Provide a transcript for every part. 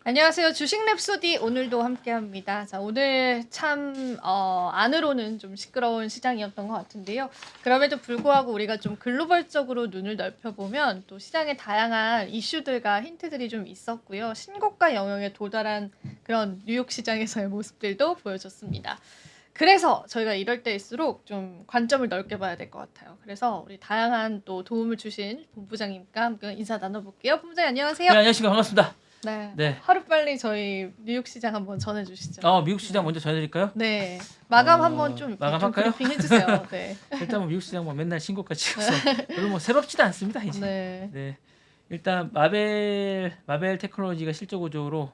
안녕하세요. 주식 랩소디 오늘도 함께합니다. 자, 오늘 참 안으로는 좀 시끄러운 시장이었던 것 같은데요. 그럼에도 불구하고 우리가 좀 글로벌적으로 눈을 넓혀보면 또 시장의 다양한 이슈들과 힌트들이 좀 있었고요. 신고가 영역에 도달한 그런 뉴욕 시장에서의 모습들도 보여줬습니다. 그래서 저희가 이럴 때일수록 좀 관점을 넓게 봐야 될 것 같아요. 그래서 우리 다양한 또 도움을 주신 본부장님과 함께 인사 나눠볼게요. 본부장님 안녕하세요. 네, 안녕하십니까. 반갑습니다. 네. 네. 하루빨리 저희 뉴욕 시장 한번 전해주시죠. 미국 시장 네. 먼저 전해드릴까요? 네. 마감 한번 좀 마감할까요? 브리핑 해주세요. 네. 일단 뭐 미국 시장 뭐 맨날 신고가 찍어서 별로 뭐 새롭지도 않습니다 이제. 네. 네. 일단 마벨 테크놀로지가 실적 구조로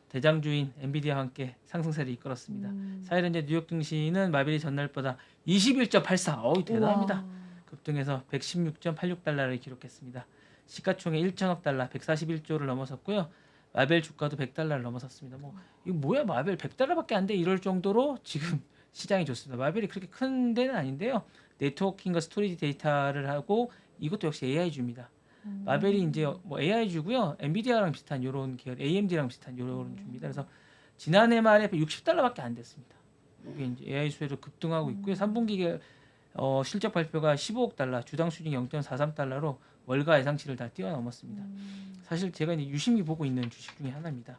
대장주인 엔비디아와 함께 상승세를 이끌었습니다. 사일 현재 뉴욕 증시는 마벨이 전날보다 21.84, 대단합니다. 우와. 급등해서 116.86달러를 기록했습니다. 시가총액 1천억 달러, 141조를 넘어섰고요. 마벨 주가도 100달러를 넘어섰습니다. 뭐 이거 뭐야, 마벨 100달러밖에 안 돼, 이럴 정도로 지금 시장이 좋습니다. 마벨이 그렇게 큰 데는 아닌데요. 네트워킹과 스토리지 데이터를 하고 이것도 역시 AI주입니다. 마벨이 이제 뭐 AI주고요. 엔비디아랑 비슷한 요런 계열, AMD랑 비슷한 요런 주입니다. 그래서 지난해 말에 60달러밖에 안 됐습니다. 이게 이제 AI 수혜로 급등하고 있고요. 3분기 실적 발표가 15억 달러, 주당 수익 0.43달러로 월가 예상치를 다 뛰어넘었습니다. 사실 제가 이제 유심히 보고 있는 주식 중에 하나입니다.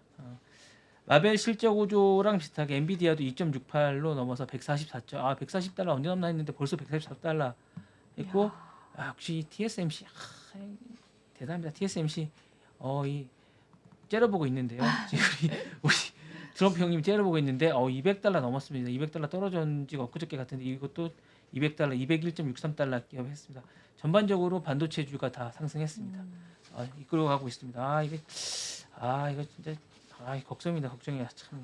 마벨 실적 구조랑 비슷하게 엔비디아도 2.68로 넘어서 144점. 140달러 언제 넘나 했는데 벌써 144달러 했고, 역시 TSMC 대단합니다. TSMC 이 째려보고 있는데요. 지금 우리 트럼프 형님이 째려보고 있는데 200달러 넘었습니다. 200달러 떨어진 지가 엊그저께 같은데 이것도 200달러, 201.63달러 기업했습니다. 전반적으로 반도체주가 다 상승했습니다. 이끌어 가고 있습니다. 이거 진짜 걱정입니다. 걱정이야. 참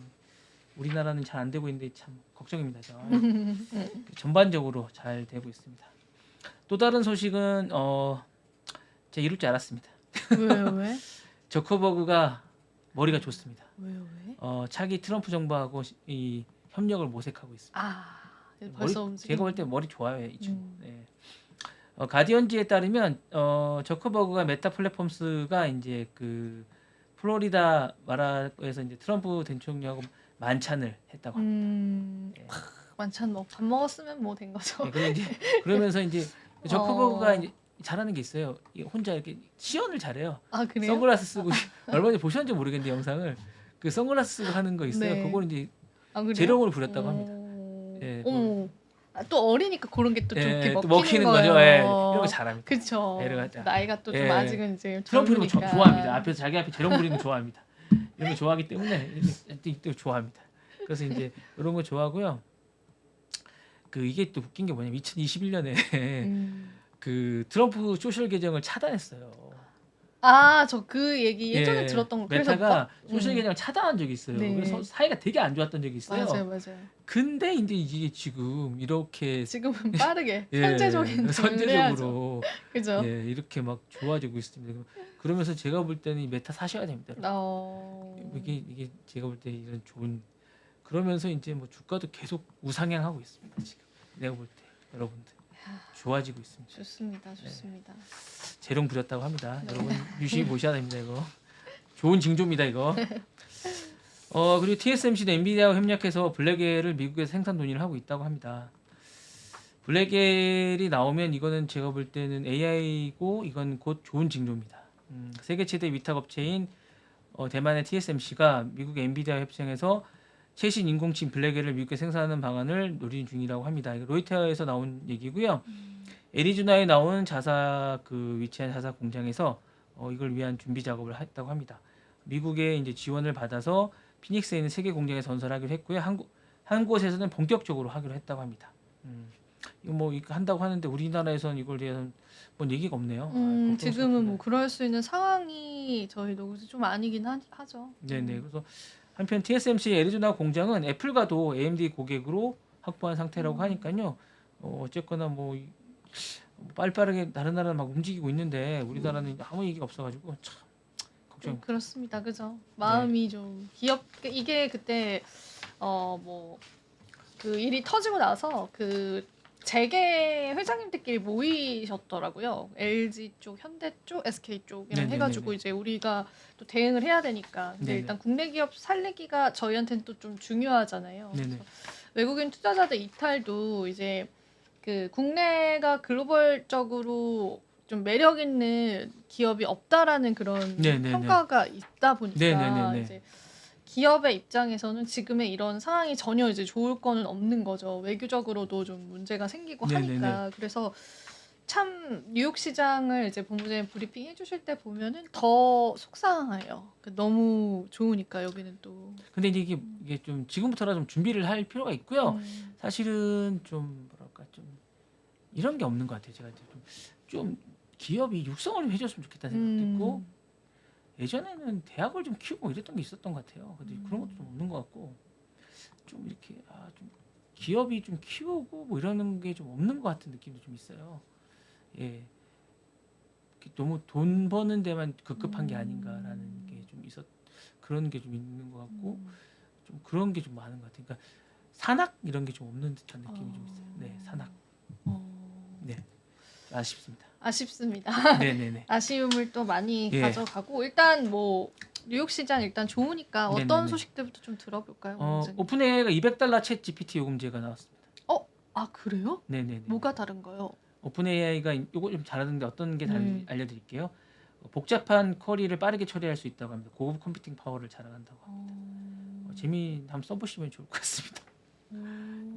우리나라는 잘 안 되고 있는데 참 걱정입니다. 전반적으로 잘 되고 있습니다. 또 다른 소식은 제가 이럴 줄 알았습니다. 왜? 저커버그가 머리가 좋습니다. 왜요? 차기 트럼프 정부하고 이 협력을 모색하고 있습니다. 벌써 제가 볼 때 머리 좋아요, 이 친구. 네. 가디언지에 따르면 저커버그가 메타 플랫폼스가 이제 그 플로리다 마라에서 이제 트럼프 대통령하고 만찬을 했다고 합니다. 네. 만찬 뭐 밥 먹었으면 뭐 된 거죠. 네, 그러면서 이제 저커버그가 이제 잘하는 게 있어요. 혼자 이렇게 시연을 잘해요. 그래요? 선글라스 쓰고 얼마 전에 보셨는지 모르겠는데 영상을 그 선글라스 쓰고 하는 거 있어요. 네. 그걸 이제 그래요? 재롱을 부렸다고 합니다. 네, 또 어리니까 그런 게 또 좀 이렇게 또 먹히는 거죠. 거예요. 이런 거 잘합니다. 그쵸. 나이가 또 좀 아직은 이제 트럼프 이런 거 젊으니까. 좋아합니다. 자기 앞에 재롱 부리는 거 좋아합니다. 이런 거 좋아하기 때문에 또 좋아합니다. 그래서 이제 이런 거 좋아하고요. 이게 또 웃긴 게 뭐냐면 2021년에 그 트럼프 소셜 계정을 차단했어요. 저 그 얘기 예전에 들었던 거. 그래서 메타가 소셜 계정을 차단한 적이 있어요. 네. 그래서 사이가 되게 안 좋았던 적이 있어요. 맞아요. 근데 이제 이게 지금 이렇게 지금은 빠르게 선제적으로 그죠? 이렇게 막 좋아지고 있습니다. 그러면서 제가 볼 때는 이 메타 사셔야 됩니다. 이게 제가 볼 때 이런 좋은, 그러면서 이제 뭐 주가도 계속 우상향하고 있습니다. 지금 내가 볼 때 여러분들 좋아지고 있습니다. 좋습니다. 재롱 부렸다고 합니다. 여러분 유심히 보셔야 됩니다. 이거 좋은 징조입니다. 이거. 그리고 TSMC도 엔비디아와 협력해서 블랙엘을 미국에서 생산 논의를 하고 있다고 합니다. 블랙엘이 나오면 이거는 제가 볼 때는 AI고 이건 곧 좋은 징조입니다. 세계 최대 위탁 업체인 대만의 TSMC가 미국 엔비디아 협상에서 최신 인공치п 블랙엘을 미국에 생산하는 방안을 노리는 중이라고 합니다. 이거 로이터에서 나온 얘기고요. 애리조나에 나온 위치한 자사 공장에서 이걸 위한 준비 작업을 했다고 합니다. 미국의 이제 지원을 받아서 피닉스에 있는 3개 공장에 건설하기로 했고요. 한 곳에서는 본격적으로 하기로 했다고 합니다. 이거 뭐 이거 한다고 하는데 우리나라에서는 이걸 대한 뭔 얘기가 없네요. 지금은 뭐 그럴 수 있는 상황이 저희도 좀 아니긴 하죠. 네네. 그래서 한편 TSMC 애리조나 공장은 애플과도 AMD 고객으로 확보한 상태라고 하니까요. 어쨌거나 뭐 빠르게 다른 나라는 막 움직이고 있는데 우리나라는 아무 얘기가 없어가지고 참 걱정. 그렇습니다, 그죠? 마음이 좀 이게 그때 그 일이 터지고 나서 그 재계 회장님들끼리 모이셨더라고요. LG 쪽, 현대 쪽, SK 쪽이랑 네네네네. 해가지고 이제 우리가 또 대응을 해야 되니까. 근데 네네. 일단 국내 기업 살리기가 저희한테는 또 좀 중요하잖아요. 네네. 그래서 외국인 투자자들 이탈도 이제 그 국내가 글로벌적으로 좀 매력 있는 기업이 없다라는 그런 네네네. 평가가 있다 보니까 네네네네. 이제 기업의 입장에서는 지금의 이런 상황이 전혀 이제 좋을 거는 없는 거죠. 외교적으로도 좀 문제가 생기고 네네네. 하니까. 그래서 참 뉴욕 시장을 이제 본부장님 브리핑 해주실 때 보면은 더 속상해요. 너무 좋으니까 여기는 또. 근데 이제 이게 좀 지금부터라 좀 준비를 할 필요가 있고요. 음. 사실은 좀 뭐랄까 좀 이런 게 없는 것 같아요. 제가 이제 좀 기업이 육성을 좀 해줬으면 좋겠다는 생각도 있고 예전에는 대학을 좀 키우고 이랬던 게 있었던 것 같아요. 근데 그런 것도 좀 없는 것 같고 좀 이렇게 좀 기업이 좀 키우고 뭐 이러는 게 좀 없는 것 같은 느낌도 좀 있어요. 예, 너무 돈 버는 데만 급급한 게 아닌가라는 게 좀 그런 게 좀 있는 것 같고 좀 그런 게 좀 많은 것 같아요. 그러니까 산악 이런 게 좀 없는 듯한 느낌이 좀 있어요. 네, 산악. 네, 아쉽습니다. 아쉽습니다. 네네네. 아쉬움을 또 많이 예. 가져가고 일단 뭐 뉴욕 시장 일단 좋으니까 어떤 네네네. 소식들부터 좀 들어볼까요, 원장님? 오픈AI가 $200 챗 GPT 요금제가 나왔습니다. 아 그래요? 네네네. 뭐가 다른가요? 오픈AI가 이거 좀 잘하는데 어떤 게 다른지 네. 알려드릴게요. 복잡한 쿼리를 빠르게 처리할 수 있다고 합니다. 고급 컴퓨팅 파워를 자랑한다고 합니다. 한번 써보시면 좋을 것 같습니다.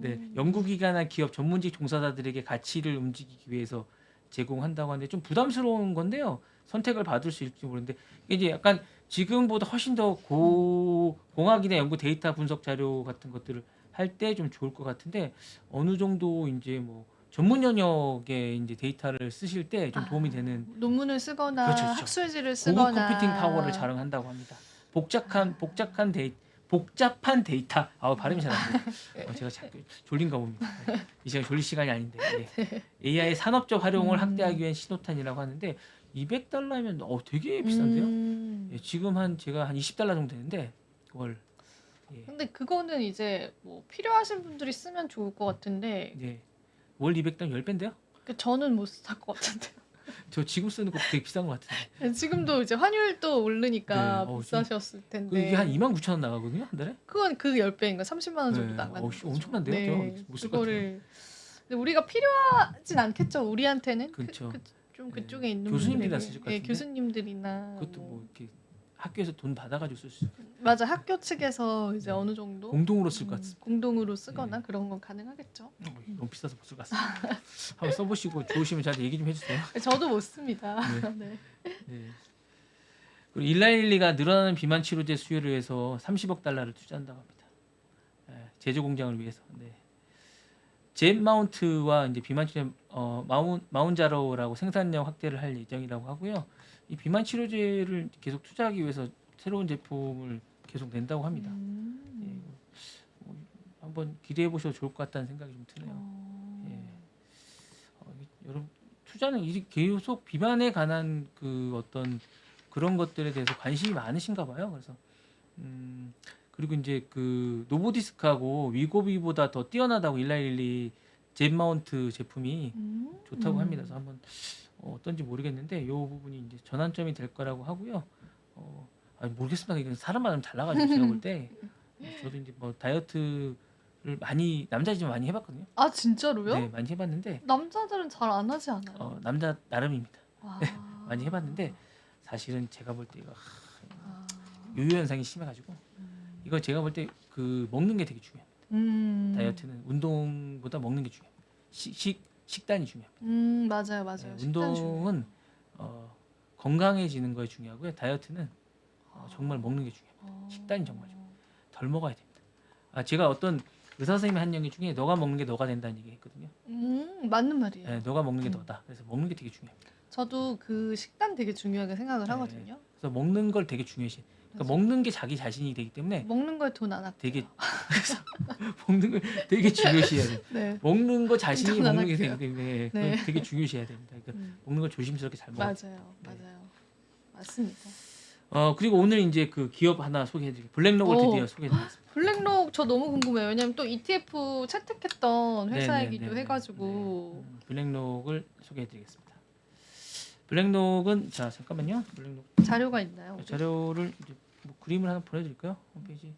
네, 연구기관이나 기업 전문직 종사자들에게 가치를 움직이기 위해서 제공한다고 하는데 좀 부담스러운 건데요. 선택을 받을 수 있을지 모르는데 이제 약간 지금보다 훨씬 더 공학이나 연구 데이터 분석 자료 같은 것들을 할 때 좀 좋을 것 같은데 어느 정도 이제 뭐 전문 영역의 이제 데이터를 쓰실 때 좀 도움이 되는 논문을 쓰거나 그렇죠, 그렇죠. 학술지를 고급 쓰거나 컴퓨팅 파워를 자랑한다고 합니다. 복잡한 데이터. 발음이 잘 안 돼요. 제가 자꾸 졸린가 봅니다. 네. 이 시간 졸릴 시간이 아닌데. 네. AI 산업적 활용을 확대하기 위한 신호탄이라고 하는데 $200면 되게 비싼데요. 예, 지금 제가 한 $20 정도 되는데 월. 예. 근데 그거는 이제 뭐 필요하신 분들이 쓰면 좋을 것 같은데 예. 월 200당 10배인데요? 저는 못 살 것 같은데. 저 지금 쓰는 거 되게 비싼 것 같은데. 지금도 이제 환율도 오르니까 네, 비싸셨을 이게 한 텐데. 29,000원 나가거든요, 한 달에? 그건 그 10배인가 30만 원 정도 네. 나가는 거죠. 엄청난데요? 제가 못 쓸 것 같아요. 그거를 근데 우리가 필요하진 않겠죠. 우리한테는 그렇죠. 좀 네. 그쪽에 있는 교수님들이나 분들에게. 쓰실 것 같은데. 교수님들이나 그것도 뭐. 뭐 이렇게 학교에서 돈 받아가지고 쓸 수 맞아, 학교 측에서 이제 네. 어느 정도 공동으로 쓸 것 같습니다. 공동으로 쓰거나 네. 그런 건 가능하겠죠. 너무 비싸서 못 쓸 것 같습니다. 한번 써보시고 좋으시면 저한테 얘기 좀 해주세요. 저도 못 씁니다. 네. 네. 네. 그리고 일라일리가 늘어나는 비만 치료제 수요를 위해서 $30억 투자한다고 합니다. 제조 공장을 위해서. 네. 젠마운트와 이제 비만 치료 마운자로라고 생산량 확대를 할 예정이라고 하고요. 이 비만 치료제를 계속 투자하기 위해서 새로운 제품을 계속 낸다고 합니다. 예, 한번 기대해 보셔도 좋을 것 같다는 생각이 좀 드네요. 예. 여러분 투자는 이제 계속 비만에 관한 그 어떤 그런 것들에 대해서 관심이 많으신가 봐요. 그래서 그리고 이제 그 노보디스크하고 위고비보다 더 뛰어나다고 일라일리 젠마운트 제품이 좋다고 합니다. 그래서 한번 어떤지 모르겠는데 이 부분이 이제 전환점이 될 거라고 하고요. 모르겠습니다. 이건 사람 마음 달라가지고 제가 볼 때 저도 이제 뭐 다이어트를 남자지만 많이 해봤거든요. 아 진짜로요? 네, 많이 해봤는데 남자들은 잘 안 하지 않아요? 남자 나름입니다. 아. 많이 해봤는데 사실은 제가 볼 때 이거 요요 현상이 심해가지고 이거 제가 볼 때 그 먹는 게 되게 중요합니다. 다이어트는 운동보다 먹는 게 중요합니다. 식단이 중요합니다. 맞아요. 네, 식단 운동은 건강해지는 거에 중요하고요. 다이어트는 정말 먹는 게 중요합니다. 식단이 정말 중요해요. 덜 먹어야 됩니다. 제가 어떤 의사 선생님 한 얘기 중에 너가 먹는 게 너가 된다는 얘기 했거든요. 맞는 말이에요. 네, 너가 먹는 게 너다. 그래서 먹는 게 되게 중요합니다. 저도 그 식단 되게 중요하게 생각을 네. 하거든요. 그래서 먹는 걸 되게 중요시. 그러니까 먹는 게 자기 자신이 되기 때문에 먹는 거에 돈 안 아껴요. 되게 그래서 먹는 걸 되게 중요시해야 돼요. 네. 먹는 거 자신이 돈 안 먹는 게 아껴요. 되기 때문에 네. 되게 중요시해야 됩니다. 그러니까 먹는 걸 조심스럽게 잘 먹어야 돼요. 맞아요. 네. 맞아요. 맞습니다. 그리고 오늘 이제 그 기업 하나 소개해드릴게요. 블랙록을 오. 드디어 소개해드리겠습니다. 블랙록 저 너무 궁금해요. 왜냐면 또 ETF 채택했던 회사이기도 네네네네. 해가지고. 블랙록을 소개해드리겠습니다. 블랙록은 자 잠깐만요. 블랙록 자료가 있나요? 우리? 자료를 이제 뭐 그림을 하나 보내드릴까요? 홈페이지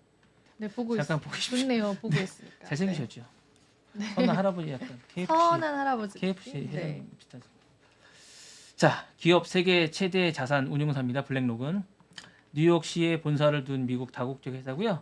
네, 보고 잠깐 있어요. 보고 싶죠. 좋네요. 보고 있으니까. 잘생기셨죠? 선한 할아버지 약간 KFC 선한 할아버지. KFC 느낌? 회장님 네. 비슷하죠. 자, 기업 세계 최대 자산 운용사입니다. 블랙록은 뉴욕시에 본사를 둔 미국 다국적 회사고요.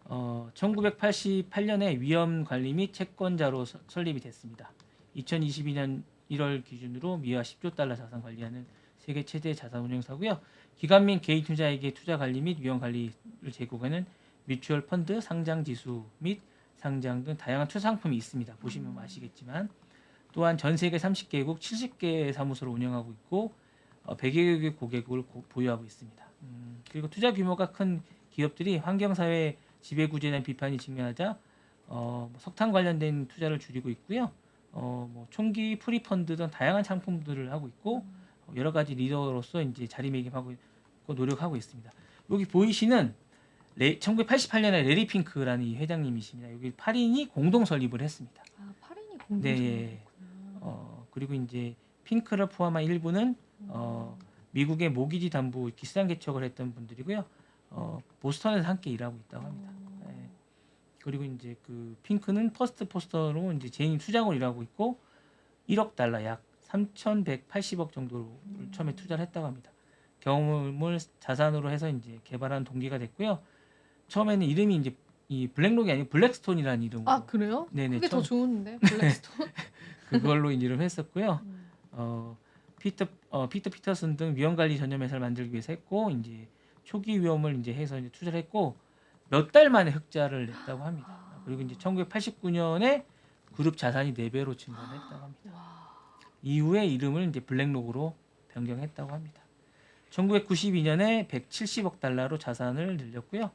1988년에 위험 관리 및 채권자로 설립이 됐습니다. 2022년 1월 기준으로 미화 10조 달러 자산 관리하는 세계 최대 자산 운용사고요. 기관 및 개인 투자에게 투자 관리 및 위험 관리를 제공하는 뮤추얼 펀드, 상장 지수 및 상장 등 다양한 투자 상품이 있습니다. 보시면 아시겠지만 또한 전 세계 30개국 70개 사무소를 운영하고 있고 100여 개 고객을 보유하고 있습니다. 그리고 투자 규모가 큰 기업들이 환경사회 지배구조에 대한 비판이 직면하자 석탄 관련된 투자를 줄이고 있고요. 뭐 총기, 프리펀드 등 다양한 상품들을 하고 있고 여러 가지 리더로서 이제 자리매김하고 있고 노력하고 있습니다. 여기 보이시는 1988년에 레리 핑크라는 이 회장님이십니다. 여기 8인이 공동 설립을 했습니다. 아, 8인이 공동 네. 설립이었구나. 그리고 이제 핑크를 포함한 일부는 미국의 모기지 담보 기상 개척을 했던 분들이고요. 보스턴에서 함께 일하고 있다고 합니다. 네. 그리고 이제 그 핑크는 퍼스트 포스터로 이제 재임 수장으로 일하고 있고 1억 달러 약 3,180억 정도를 처음에 투자를 했다고 합니다. 경험을 자산으로 해서 이제 개발한 동기가 됐고요. 처음에는 이름이 이제 이 블랙록이 아니고 블랙스톤이라는 이름으로. 아, 그래요? 네네. 그게 더 좋은데 블랙스톤. 그걸로 이름을 했었고요. 피터 피터슨 등 위험 관리 전념 회사를 만들기 위해서 했고 이제 초기 위험을 이제 해서 이제 투자를 했고 몇 달 만에 흑자를 냈다고 합니다. 그리고 이제 1989년에 그룹 자산이 4배로 증가를 했다고 합니다. 와. 이후에 이름을 이제 블랙록으로 변경했다고 합니다. 1992년에 170억 달러로 자산을 늘렸고요.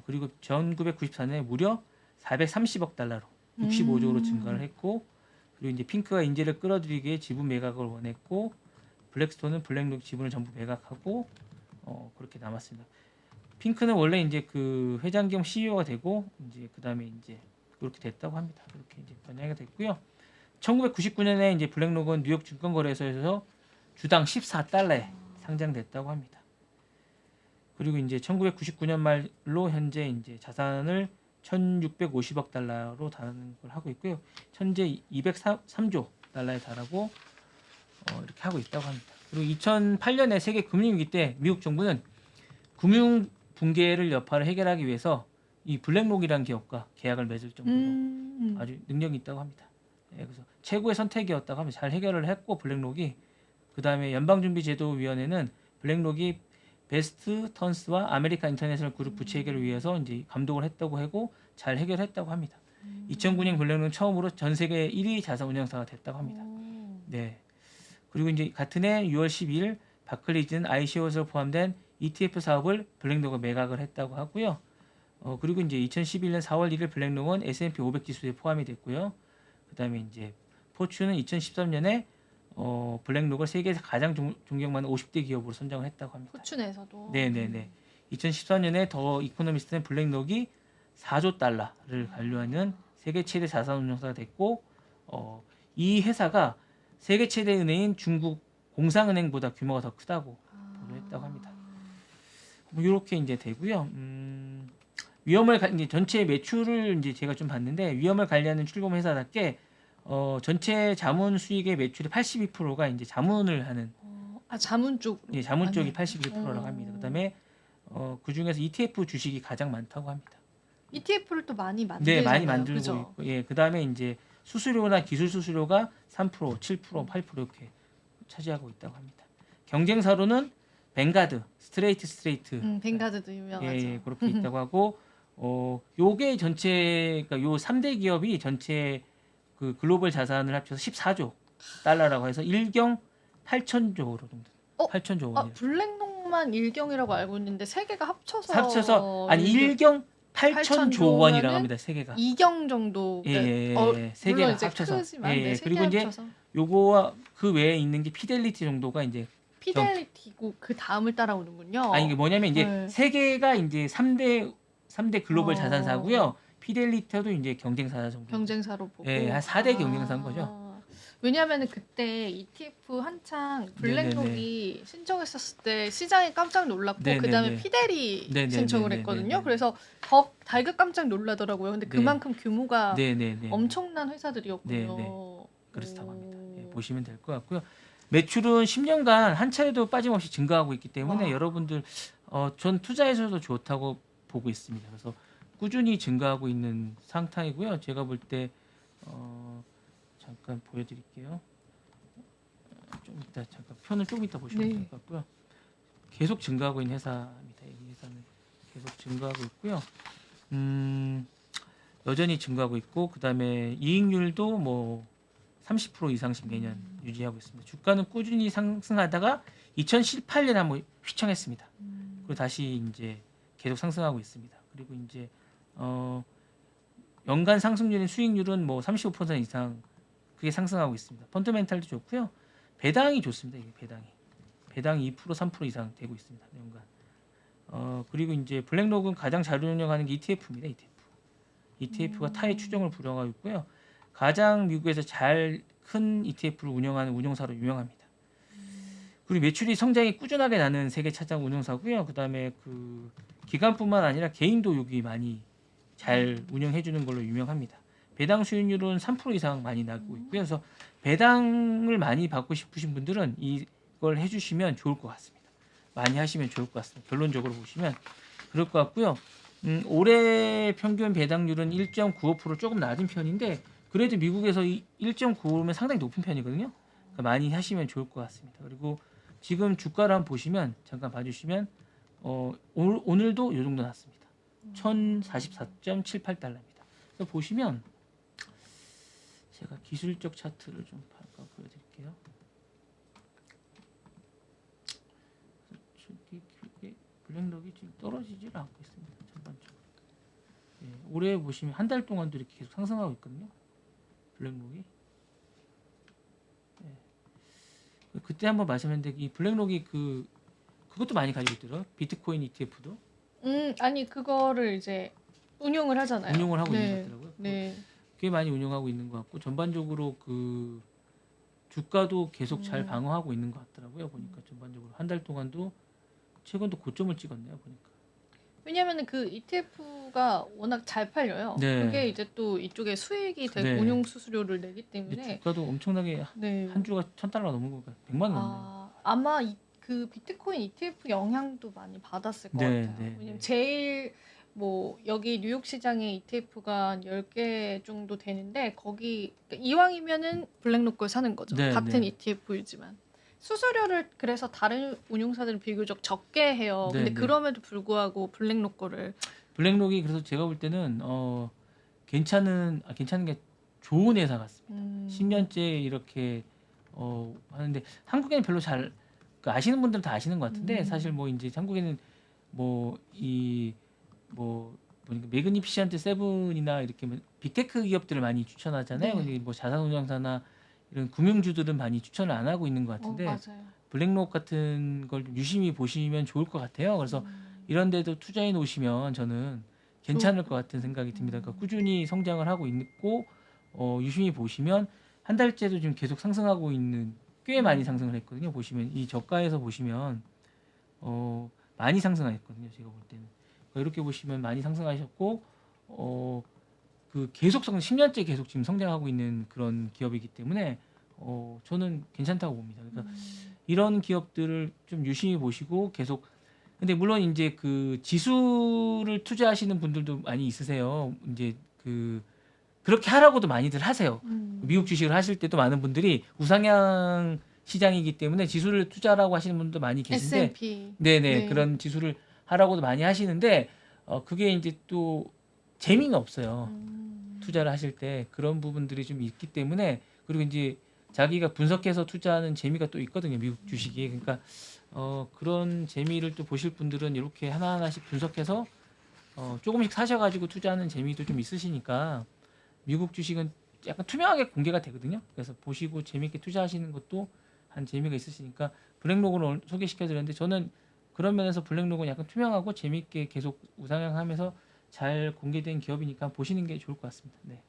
그리고 1994년에 무려 430억 달러로 65조로 증가를 했고 그리고 이제 핑크가 인재를 끌어들이기 위해 지분 매각을 원했고 블랙스톤은 블랙록 지분을 전부 매각하고 그렇게 남았습니다. 핑크는 원래 이제 그 회장 겸 CEO가 되고 이제 그다음에 이제 그렇게 됐다고 합니다. 그렇게 이제 변화가 됐고요. 1999년에 이제 블랙록은 뉴욕 증권거래소에서 주당 14달러에 상장됐다고 합니다. 그리고 이제 1999년 말로 현재 이제 자산을 1,650억 달러로 다루는 걸 하고 있고요. 현재 203조 달러에 달하고 이렇게 하고 있다고 합니다. 그리고 2008년에 세계 금융위기 때 미국 정부는 금융 붕괴를 여파를 해결하기 위해서 이 블랙록이라는 기업과 계약을 맺을 정도로 아주 능력이 있다고 합니다. 그래서 최고의 선택이었다고 하면 잘 해결을 했고 블랙록이 그 다음에 연방준비제도위원회는 블랙록이 베스트 턴스와 아메리칸 인터내셔널 그룹 부채 해결을 위해서 이제 감독을 했다고 하고 잘 해결했다고 합니다. 2009년 블랙록은 처음으로 전 세계 1위 자산 운용사가 됐다고 합니다. 네. 그리고 이제 같은 해 6월 12일 바클리즈는 iShares에 포함된 ETF 사업을 블랙록에 매각을 했다고 하고요. 그리고 이제 2011년 4월 1일 블랙록은 S&P 500 지수에 포함이 됐고요. 그다음에 이제 포춘은 2013년에 블랙록을 세계에서 가장 존경받는 50대 기업으로 선정을 했다고 합니다. 포춘에서도. 네네네. 2014년에 더 이코노미스트는 블랙록이 4조 달러를 관료하는 세계 최대 자산운용사가 됐고 이 회사가 세계 최대 은행인 중국 공상은행보다 규모가 더 크다고 보도했다고 합니다. 뭐 이렇게 이제 되고요. 위험을 이제 전체 매출을 이제 제가 좀 봤는데 위험을 관리하는 출범 회사답게 전체 자문 수익의 매출의 82%가 이제 자문을 하는 자문 쪽. 예, 자문 쪽이 81%라고 합니다. 그다음에 그 중에서 ETF 주식이 가장 많다고 합니다. ETF를 또 많이 네, 만들잖아요. 많이 만들고 그죠? 있고, 예, 그다음에 이제 수수료나 기술 수수료가 3%, 7%, 8% 이렇게 차지하고 있다고 합니다. 경쟁사로는 뱅가드, 스트레이트, 뱅가드도 유명하죠. 예, 그렇게 있다고 하고, 요게 전체, 그러니까 요 3대 기업이 전체 그 글로벌 자산을 합쳐서 14조 달러라고 해서 1경 8천조로 정도. 8천조 원이에요. 블랙록만 일경이라고 알고 있는데 세 개가 합쳐서 아니 1경 8,000조 8천조 원이라고 합니다. 세 개가. 2경 정도. 세 개가 합쳐서. 크지만 네, 세 그리고 개 이제 합쳐서. 요거와 그 외에 있는 게 피델리티 정도가 이제 피델리티고 그 다음을 따라오는군요. 아니 이게 뭐냐면 이제 네. 세 개가 이제 3대 글로벌 어. 자산사고요. 피델리티도 이제 경쟁사 정도. 경쟁사로 보고. 예, 한 4대 경쟁사인 거죠. 왜냐하면 그때 ETF 한창 블랙록이 네네네. 신청했었을 때 시장이 깜짝 놀랐고 네네네. 그다음에 피델이 네네네네네. 신청을 했거든요. 그래서 더 달급 깜짝 놀라더라고요. 근데 네. 그만큼 규모가 네네네. 엄청난 회사들이었군요. 네네. 그렇다고 합니다. 예, 오. 보시면 될 것 같고요. 매출은 10년간 한 차례도 빠짐없이 증가하고 있기 때문에 와. 여러분들 전 투자에서도 좋다고 보고 있습니다. 그래서 꾸준히 증가하고 있는 상태이고요. 제가 볼 때 잠깐 보여드릴게요. 좀 이따 잠깐 표는 좀 이따 보시면 네. 될 것 같고요. 계속 증가하고 있는 회사입니다. 이 회사는 계속 증가하고 있고요. 여전히 증가하고 있고 그다음에 이익률도 뭐 30% 이상씩 매년 유지하고 있습니다. 주가는 꾸준히 상승하다가 2018년에 한번 휘청했습니다. 그리고 다시 이제 계속 상승하고 있습니다. 그리고 이제 연간 상승률인 수익률은 뭐 35% 이상 그게 상승하고 있습니다. 펀더멘탈도 좋고요. 배당이 좋습니다. 이게 배당이 2% 3% 이상 되고 있습니다. 연간. 그리고 이제 블랙록은 가장 잘 운영하는 게 ETF입니다. ETF가 타의 추종을 불허하고 있고요. 가장 미국에서 잘 큰 ETF를 운영하는 운용사로 유명합니다. 그리고 매출이 성장이 꾸준하게 나는 세계 차장 운용사고요. 그다음에 그 기관뿐만 아니라 개인도 여기 많이 잘 운영해 주는 걸로 유명합니다. 배당 수익률은 3% 이상 많이 나고 있고요. 그래서 배당을 많이 받고 싶으신 분들은 이걸 해주시면 좋을 것 같습니다. 많이 하시면 좋을 것 같습니다. 결론적으로 보시면 그럴 것 같고요. 올해 평균 배당률은 1.95% 조금 낮은 편인데 그래도 미국에서 1.95면 상당히 높은 편이거든요. 그러니까 많이 하시면 좋을 것 같습니다. 그리고 지금 주가를 한번 보시면 잠깐 봐주시면 오늘도 이 정도 났습니다. 1044.78달러입니다. 그래서 보시면 제가 기술적 차트를 좀 잠깐 보여드릴게요. 저기 블랙록이 지금 떨어지질 않고 있습니다. 전반적으로. 예, 올해 보시면 한 달 동안도 이렇게 계속 상승하고 있거든요. 블랙록이. 예. 그때 한번 말씀했는데 이 블랙록이 그것도 많이 가지고 있더라고요. 비트코인 ETF도 아니 그거를 이제 운용을 하잖아요. 운용을 하고 네. 있는 것 같더라고요. 네. 꽤 많이 운용하고 있는 것 같고 전반적으로 그 주가도 계속 잘 방어하고 있는 것 같더라고요. 보니까 전반적으로 한 달 동안도 최근도 고점을 찍었네요. 보니까. 왜냐면은 그 ETF가 워낙 잘 팔려요. 네. 그게 이제 또 이쪽에 수익이 되고 네. 운용 수수료를 내기 근데 때문에 주가도 엄청나게 네. 한 주가 1,000달러 넘은 거니까 100만 원 넘네요. 아마 그 비트코인 ETF 영향도 많이 받았을 것 네, 같아요. 네, 왜냐면 네. 제일 뭐 여기 뉴욕 시장에 ETF가 한 10개 정도 되는데 거기 그러니까 이왕이면은 블랙록 걸 사는 거죠. 네, 같은 네. ETF이지만. 수수료를 그래서 다른 운용사들은 비교적 적게 해요. 네, 근데 네. 그럼에도 불구하고 블랙록 거를 블랙록이 그래서 제가 볼 때는 괜찮은 게 좋은 회사 같습니다. 10년째 이렇게 하는데 한국에는 별로 잘 아시는 분들은 다 아시는 것 같은데 사실 뭐 이제 한국에는 보니까 매그니피션트 세븐이나 이렇게 빅테크 기업들을 많이 추천하잖아요. 네. 근데 뭐 자산운용사나 이런 금융주들은 많이 추천을 안 하고 있는 것 같은데 맞아요. 블랙록 같은 걸 유심히 보시면 좋을 것 같아요. 그래서 이런 데도 투자해 놓으시면 저는 괜찮을 것 같은 생각이 듭니다. 그러니까 꾸준히 성장을 하고 있고 유심히 보시면 한 달째도 지금 계속 상승하고 있는 꽤 많이 상승을 했거든요. 보시면 이 저가에서 보시면 많이 상승했거든요. 제가 볼 때는 이렇게 보시면 많이 상승하셨고 그 계속 10년째 계속 지금 성장하고 있는 그런 기업이기 때문에 저는 괜찮다고 봅니다. 그러니까 이런 기업들을 좀 유심히 보시고 계속 근데 물론 이제 그 지수를 투자하시는 분들도 많이 있으세요. 이제 그렇게 하라고도 많이들 하세요. 미국 주식을 하실 때도 많은 분들이 우상향 시장이기 때문에 지수를 투자라고 하시는 분도 많이 계신데 S&P. 네네 네. 그런 지수를 하라고도 많이 하시는데 그게 이제 또 재미는 없어요. 투자를 하실 때 그런 부분들이 좀 있기 때문에 그리고 이제 자기가 분석해서 투자하는 재미가 또 있거든요. 미국 주식이. 그러니까 그런 재미를 또 보실 분들은 이렇게 하나하나씩 분석해서 조금씩 사셔가지고 투자하는 재미도 좀 있으시니까 미국 주식은 약간 투명하게 공개가 되거든요. 그래서 보시고 재미있게 투자하시는 것도 한 재미가 있으시니까 블랙록을 오늘 소개시켜드렸는데 저는 그런 면에서 블랙록은 약간 투명하고 재미있게 계속 우상향하면서 잘 공개된 기업이니까 보시는 게 좋을 것 같습니다. 네.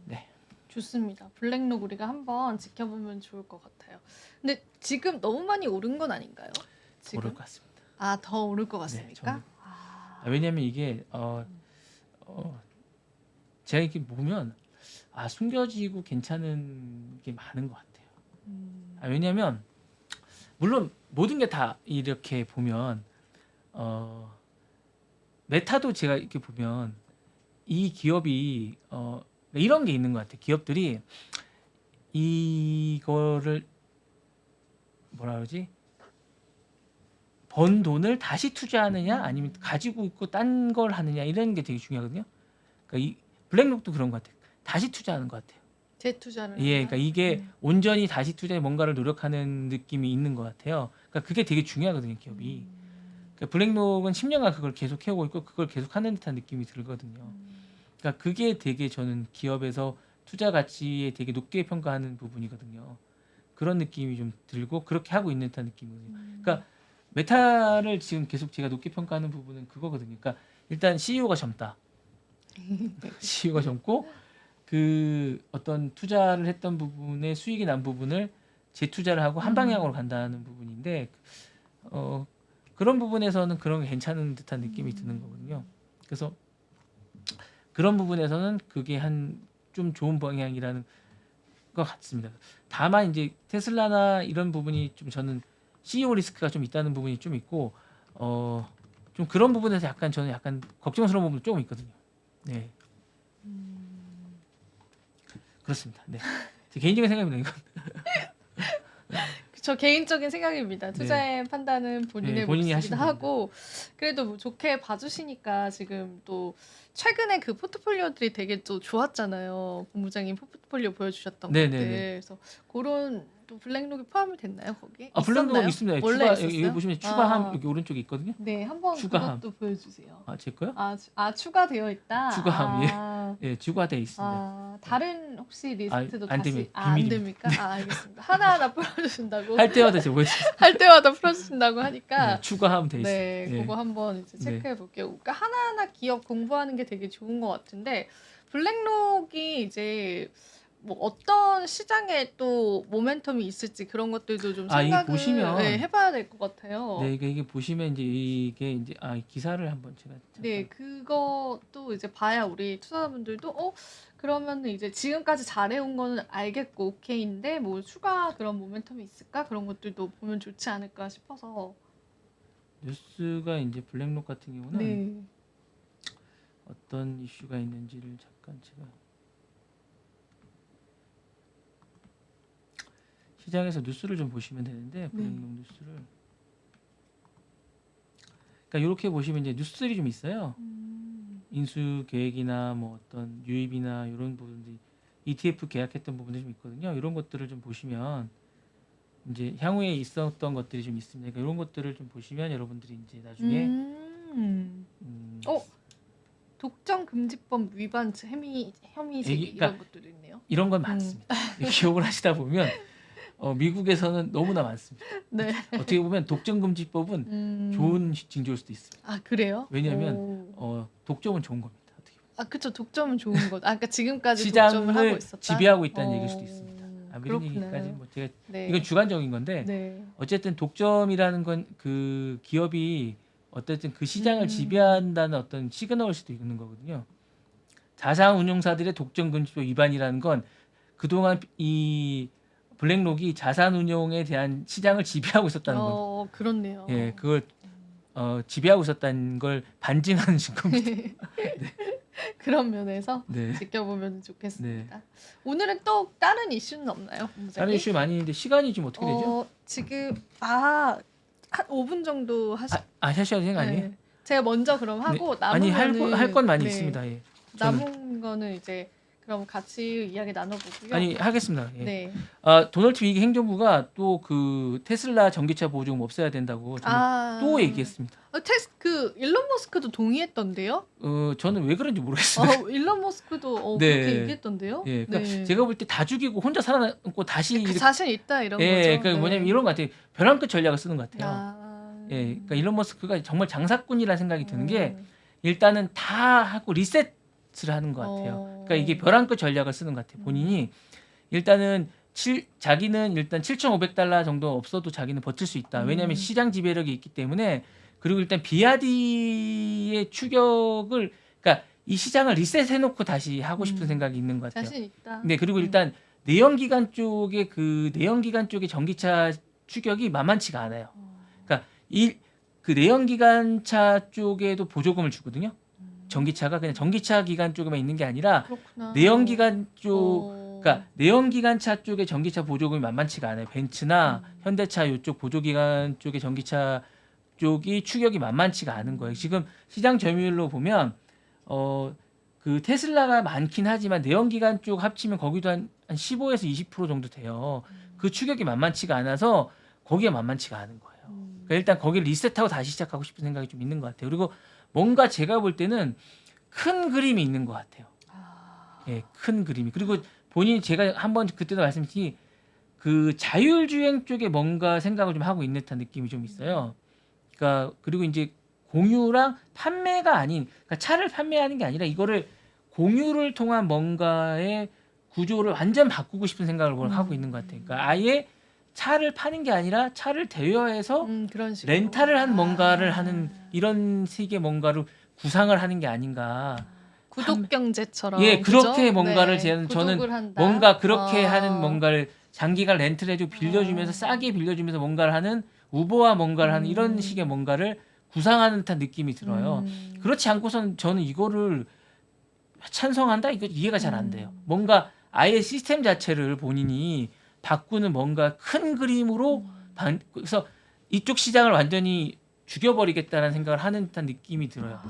네. 좋습니다. 블랙록 우리가 한번 지켜보면 좋을 것 같아요. 근데 지금 너무 많이 오른 건 아닌가요? 지금? 오를 것 같습니다. 아, 더 오를 것 네, 같습니까? 저는. 아, 왜냐하면 이게 제가 이렇게 보면 숨겨지고 괜찮은 게 많은 것 같아요. 왜냐하면 물론 모든 게 다 이렇게 보면 메타도 제가 이렇게 보면 이 기업이 이런 게 있는 것 같아요. 기업들이 이거를 뭐라 그러지? 번 돈을 다시 투자하느냐 아니면 가지고 있고 딴 걸 하느냐 이런 게 되게 중요하거든요. 그러니까 이 블랙록도 그런 것 같아요. 다시 투자하는 것 같아요. 재투자를 예, 한다? 그러니까 이게 온전히 다시 투자에 뭔가를 노력하는 느낌이 있는 것 같아요. 그러니까 그게 되게 중요하거든요, 기업이. 그러니까 블랙록은 10년간 그걸 계속 해오고 있고 그걸 계속 하는 듯한 느낌이 들거든요. 그러니까 그게 되게 저는 기업에서 투자 가치에 되게 높게 평가하는 부분이거든요. 그런 느낌이 좀 들고 그렇게 하고 있는 듯한 느낌이거든요. 그러니까 메타를 지금 계속 제가 높게 평가하는 부분은 그거거든요. 그러니까 일단 CEO가 젊다. CEO가 젊고 그 어떤 투자를 했던 부분에 수익이 난 부분을 재투자를 하고 한 방향으로 간다는 부분인데 그런 부분에서는 그런 게 괜찮은 듯한 느낌이 드는 거거든요. 그래서 그런 부분에서는 그게 한 좀 좋은 방향이라는 것 같습니다. 다만 이제 테슬라나 이런 부분이 좀 저는 CEO 리스크가 좀 있다는 부분이 좀 있고 좀 그런 부분에서 약간 저는 약간 걱정스러운 부분도 조금 있거든요. 네. 그렇습니다. 네. 제 개인적인 생각입니다. 이건. 저 개인적인 생각입니다. 투자의 판단은 본인의 네, 본인이 몫이기도 하시면 하고 그래도 뭐 좋게 봐주시니까 지금 또 최근에 그 포트폴리오들이 되게 또 좋았잖아요. 본부장님 포트폴리오 보여주셨던 네네네. 것들. 그래서 그런 또 블랙록이 포함이 됐나요 거기? 블랙록은 있었나요? 있습니다. 원래 추가 있었어요? 여기 보시면 추가함 아, 여기 오른쪽에 있거든요. 네, 한번 추가함. 그것도 보여주세요. 제 거요? 추가되어 있다. 추가함 아, 예, 추가돼 있습니다. 다른 혹시 리스트도 안 다시 됩니다. 안 비밀입니다. 됩니까? 알겠습니다. 하나하나 풀어주신다고 할 때마다 제가 보여드릴게요. 할 때마다 풀어주신다고 하니까 네, 추가하면 돼 있습니다. 네, 예. 그거 한번 이제 네. 체크해 볼게요. 그러니까 하나하나 기업 공부하는 게 되게 좋은 것 같은데 블랙록이 이제 뭐 어떤 시장에 또 모멘텀이 있을지 그런 것들도 좀 이게 생각을 보시면 해봐야 될 것 같아요. 네, 이게 보시면 이게 이제 기사를 한번 제가 네, 그것도 이제 봐야 우리 투자자분들도 그러면 이제 지금까지 잘해온 거는 알겠고 오케이인데 뭐 추가 그런 모멘텀이 있을까? 그런 것들도 보면 좋지 않을까 싶어서. 뉴스가 이제 블랙록 같은 경우는 네. 어떤 이슈가 있는지를 잠깐 제가 시장에서 뉴스를 좀 보시면 되는데 블랙록 뉴스를 그러니까 이렇게 보시면 이제 뉴스들이 좀 있어요. 인수 계획이나 뭐 어떤 유입이나 이런 부분들이 ETF 계약했던 부분들이 좀 있거든요. 이런 것들을 좀 보시면 이제 향후에 있었던 것들이 좀 있습니다. 그러니까 이런 것들을 좀 보시면 여러분들이 이제 나중에 독점 금지법 위반 혐의 제기 그러니까 이런 것들도 있네요. 이런 건 많습니다. 기억을 하시다 보면 미국에서는 너무나 많습니다. 네. 어떻게 보면 독점금지법은 좋은 징조일 수도 있습니다. 아, 그래요? 왜냐하면 독점은 좋은 겁니다. 어떻게 보면. 그쵸. 독점은 좋은 거. 그러니까 지금까지 시장을 독점을 하고 있었다. 지배하고 있다는 얘기일 수도 있습니다. 이런 그렇구나. 얘기까지 뭐 제가 네. 이건 주관적인 건데 네. 어쨌든 독점이라는 건 그 기업이 어쨌든 그 시장을 지배한다는 어떤 시그널일 수도 있는 거거든요. 자산운용사들의 독점금지법 위반이라는 건 그동안 이 블랙록이 자산운용에 대한 시장을 지배하고 있었다는 겁니다. 그렇네요. 예, 그걸 지배하고 있었다는 걸 반증하는 증거입니다. 그런 면에서 네. 지켜보면 좋겠습니다. 네. 오늘은 또 다른 이슈는 없나요, 본부장님? 다른 이슈 많이 있는데 시간이 지금 어떻게 되죠? 지금 한 5분 정도 하셔야 되는 거 아니에요? 네. 제가 먼저 그럼 하고 아니 남은 거는 할 건 많이 네, 있습니다. 예. 남은 거는 이제 그럼 같이 이야기 나눠보고요. 아니 하겠습니다. 예. 네. 도널드 트럼프 행정부가 또 그 테슬라 전기차 보조금 없애야 된다고 저는 또 얘기했습니다. 그 일론 머스크도 동의했던데요? 저는 왜 그런지 모르겠어요. 일론 머스크도 네. 그렇게 얘기했던데요? 예, 그러니까 네. 제가 볼 때 다 죽이고 혼자 살아남고 다시 그 이렇게, 자신 있다 이런 거죠. 그러니까 네. 뭐냐면 이런 것 같아요. 벼랑 끝 전략을 쓰는 것 같아요. 아. 예, 그러니까 일론 머스크가 정말 장사꾼이라는 생각이 드는 게 음. 일단은 다 하고 리셋을 하는 것 같아요. 그러니까 이게 벼랑 끝 전략을 쓰는 것 같아요. 본인이 일단은 자기는 일단 7,500달러 정도 없어도 자기는 버틸 수 있다. 왜냐하면 시장 지배력이 있기 때문에. 그리고 일단 비아디의 추격을, 그러니까 이 시장을 리셋해놓고 다시 하고 싶은 생각이 있는 것 같아요. 자신 있다. 네, 그리고 일단 내연기관 쪽의 전기차 추격이 만만치가 않아요. 그러니까 그 내연기관차 쪽에도 보조금을 주거든요. 전기차가 그냥 전기차 기관 쪽에만 있는 게 아니라 그렇구나. 내연기관 쪽, 그러니까 내연기관차 쪽의 전기차 보조금이 만만치가 않아요. 벤츠나 현대차 이쪽 보조기관 쪽의 전기차 쪽이 추격이 만만치가 않은 거예요. 지금 시장 점유율로 보면 그 테슬라가 많긴 하지만 내연기관 쪽 합치면 거기도 한 15에서 20% 정도 돼요. 그 추격이 만만치가 않아서 거기에 만만치가 않은 거예요. 그러니까 일단 거기를 리셋하고 다시 시작하고 싶은 생각이 좀 있는 것 같아요. 그리고 뭔가 제가 볼 때는 큰 그림이 있는 것 같아요. 예, 큰 그림이. 그리고 본인이 제가 한번 그때도 말씀드린 그 자율주행 쪽에 뭔가 생각을 좀 하고 있는 듯한 느낌이 좀 있어요. 그러니까 그리고 이제 공유랑 판매가 아닌, 그러니까 차를 판매하는 게 아니라 이거를 공유를 통한 뭔가의 구조를 완전 바꾸고 싶은 생각을 하고 있는 것 같아요. 그러니까 아예 차를 파는 게 아니라 차를 대여해서 그런 식으로. 렌탈을 한 뭔가를 하는 이런 식의 뭔가를 구상을 하는 게 아닌가. 구독 경제처럼. 예, 그렇게 그죠? 뭔가를 네. 저는 구독을 한다. 뭔가 그렇게 하는 뭔가를 장기간 렌트를 해주고 빌려주면서 싸게 빌려주면서 뭔가를 하는 우버와 뭔가를 하는 이런 식의 뭔가를 구상하는 듯한 느낌이 들어요. 그렇지 않고선 저는 이거를 찬성한다? 이거 이해가 잘 안 돼요. 뭔가 아예 시스템 자체를 본인이 바꾸는 뭔가 큰 그림으로 그래서 이쪽 시장을 완전히 죽여버리겠다는 생각을 하는 듯한 느낌이 들어요.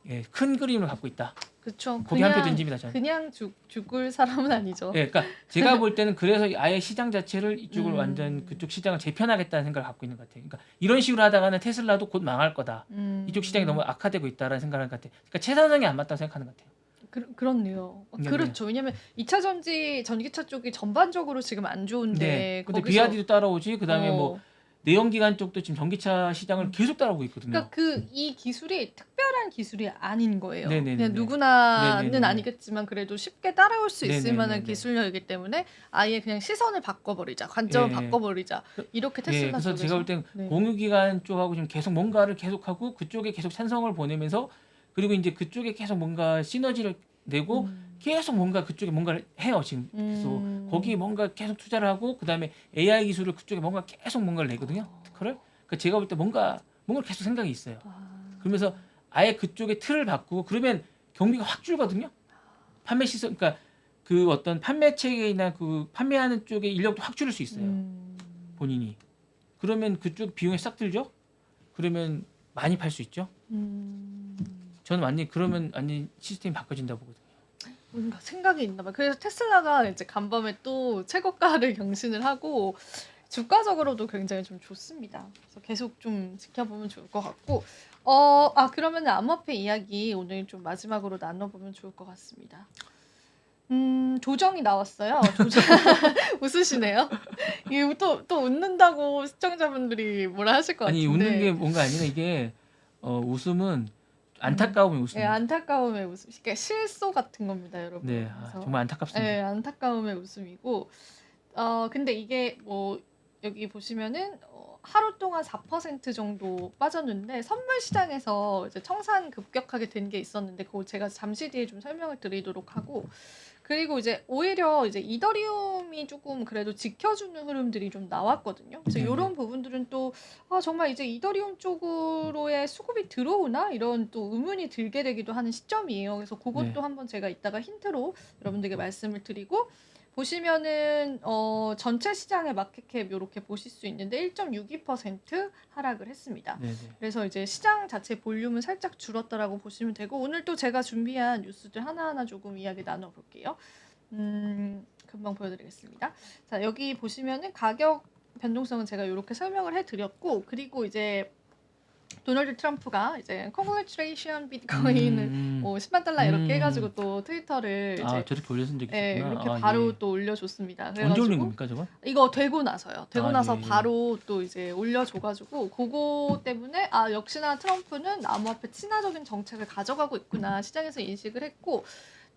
예, 큰 그림을 갖고 있다. 그렇죠. 거기 한 표 던집니다. 저는. 그냥 죽을 사람은 아니죠. 예, 그러니까 제가 볼 때는 그래서 아예 시장 자체를 이쪽을 완전 그쪽 시장을 재편하겠다는 생각을 갖고 있는 것 같아요. 그러니까 이런 식으로 하다가는 테슬라도 곧 망할 거다. 이쪽 시장이 너무 악화되고 있다라는 생각을 것 같아요. 그러니까 최선성이 안 맞다고 생각하는 것 같아요. 그렇네요. 네, 그렇죠. 왜냐면 2차 전기차 쪽이 전반적으로 지금 안 좋은데 네. 근데 거기서 비아디도 따라오지. 그다음에 뭐 내연기관 쪽도 지금 전기차 시장을 계속 따라오고 있거든요. 그러니까 이 기술이 특별한 기술이 아닌 거예요. 네네네네. 그냥 누구나는 네네네네. 아니겠지만 그래도 쉽게 따라올 수 있을 네네네네. 만한 기술력이기 때문에 아예 그냥 시선을 바꿔버리자, 관점을 예. 바꿔버리자 이렇게 테슬라 그래서 쪽에서. 제가 볼 땐 네. 공유기관 쪽하고 지금 계속 뭔가를 계속하고 그쪽에 계속 찬성을 보내면서 그리고 이제 그쪽에 계속 뭔가 시너지를 내고 계속 뭔가 그쪽에 뭔가를 해요 지금. 그래서 거기에 뭔가 계속 투자를 하고 그다음에 AI 기술을 그쪽에 뭔가 계속 뭔가를 내거든요. 특허를. 그러니까 제가 볼 때 뭔가 계속 생각이 있어요. 그러면서 아예 그쪽에 틀을 바꾸고 그러면 경비가 확 줄거든요. 판매 시설, 그러니까 그 어떤 판매 체계나 그 판매하는 쪽에 인력도 확 줄일 수 있어요. 본인이. 그러면 그쪽 비용이 싹 들죠. 그러면 많이 팔 수 있죠. 저는 그러면 완전 시스템이 바꿔진다고 보거든요. 뭔가 생각이 있나 봐요. 그래서 테슬라가 이제 간밤에 또 최고가를 경신을 하고 주가적으로도 굉장히 좀 좋습니다. 그래서 계속 좀 지켜보면 좋을 것 같고 그러면 암호화폐 이야기 오늘 좀 마지막으로 나눠보면 좋을 것 같습니다. 조정이 나왔어요. 웃으시네요. 이거 또 웃는다고 시청자분들이 뭐라 하실 것 같은데. 아니 웃는 게 뭔가 아니라 이게 웃음은 안타까움의 웃음. 네, 안타까움의 웃음. 그러니까 실소 같은 겁니다, 여러분. 네, 정말 안타깝습니다. 네, 안타까움의 웃음이고. 근데 이게 뭐 여기 보시면은 하루 동안 4% 정도 빠졌는데 선물 시장에서 이제 청산 급격하게 된 게 있었는데 그거 제가 잠시 뒤에 좀 설명을 드리도록 하고. 그리고 이제 오히려 이제 이더리움이 조금 그래도 지켜주는 흐름들이 좀 나왔거든요. 그래서 네네. 이런 부분들은 또 정말 이제 이더리움 쪽으로의 수급이 들어오나 이런 또 의문이 들게 되기도 하는 시점이에요. 그래서 그것도 네. 한번 제가 이따가 힌트로 여러분들께 말씀을 드리고 보시면은 전체 시장의 마켓캡 요렇게 보실 수 있는데 1.62% 하락을 했습니다. 네네. 그래서 이제 시장 자체 볼륨은 살짝 줄었다라고 보시면 되고 오늘 또 제가 준비한 뉴스들 하나하나 조금 이야기 나눠볼게요. 금방 보여드리겠습니다. 자, 여기 보시면은 가격 변동성은 제가 이렇게 설명을 해드렸고 그리고 이제 도널드 트럼프가 이제 Congratulation 비트코인을 10만 달러 이렇게 해가지고 또 트위터를 아, 이제 저렇게 올려준 적이 예, 있었구나. 이렇게 아, 바로 예. 또 올려줬습니다. 언제 올린 그래가지고 겁니까, 저건? 이거 되고 나서요. 되고 아, 나서 예, 예. 바로 또 이제 올려줘가지고 그거 때문에 아 역시나 트럼프는 암호화폐 친화적인 정책을 가져가고 있구나 시장에서 인식을 했고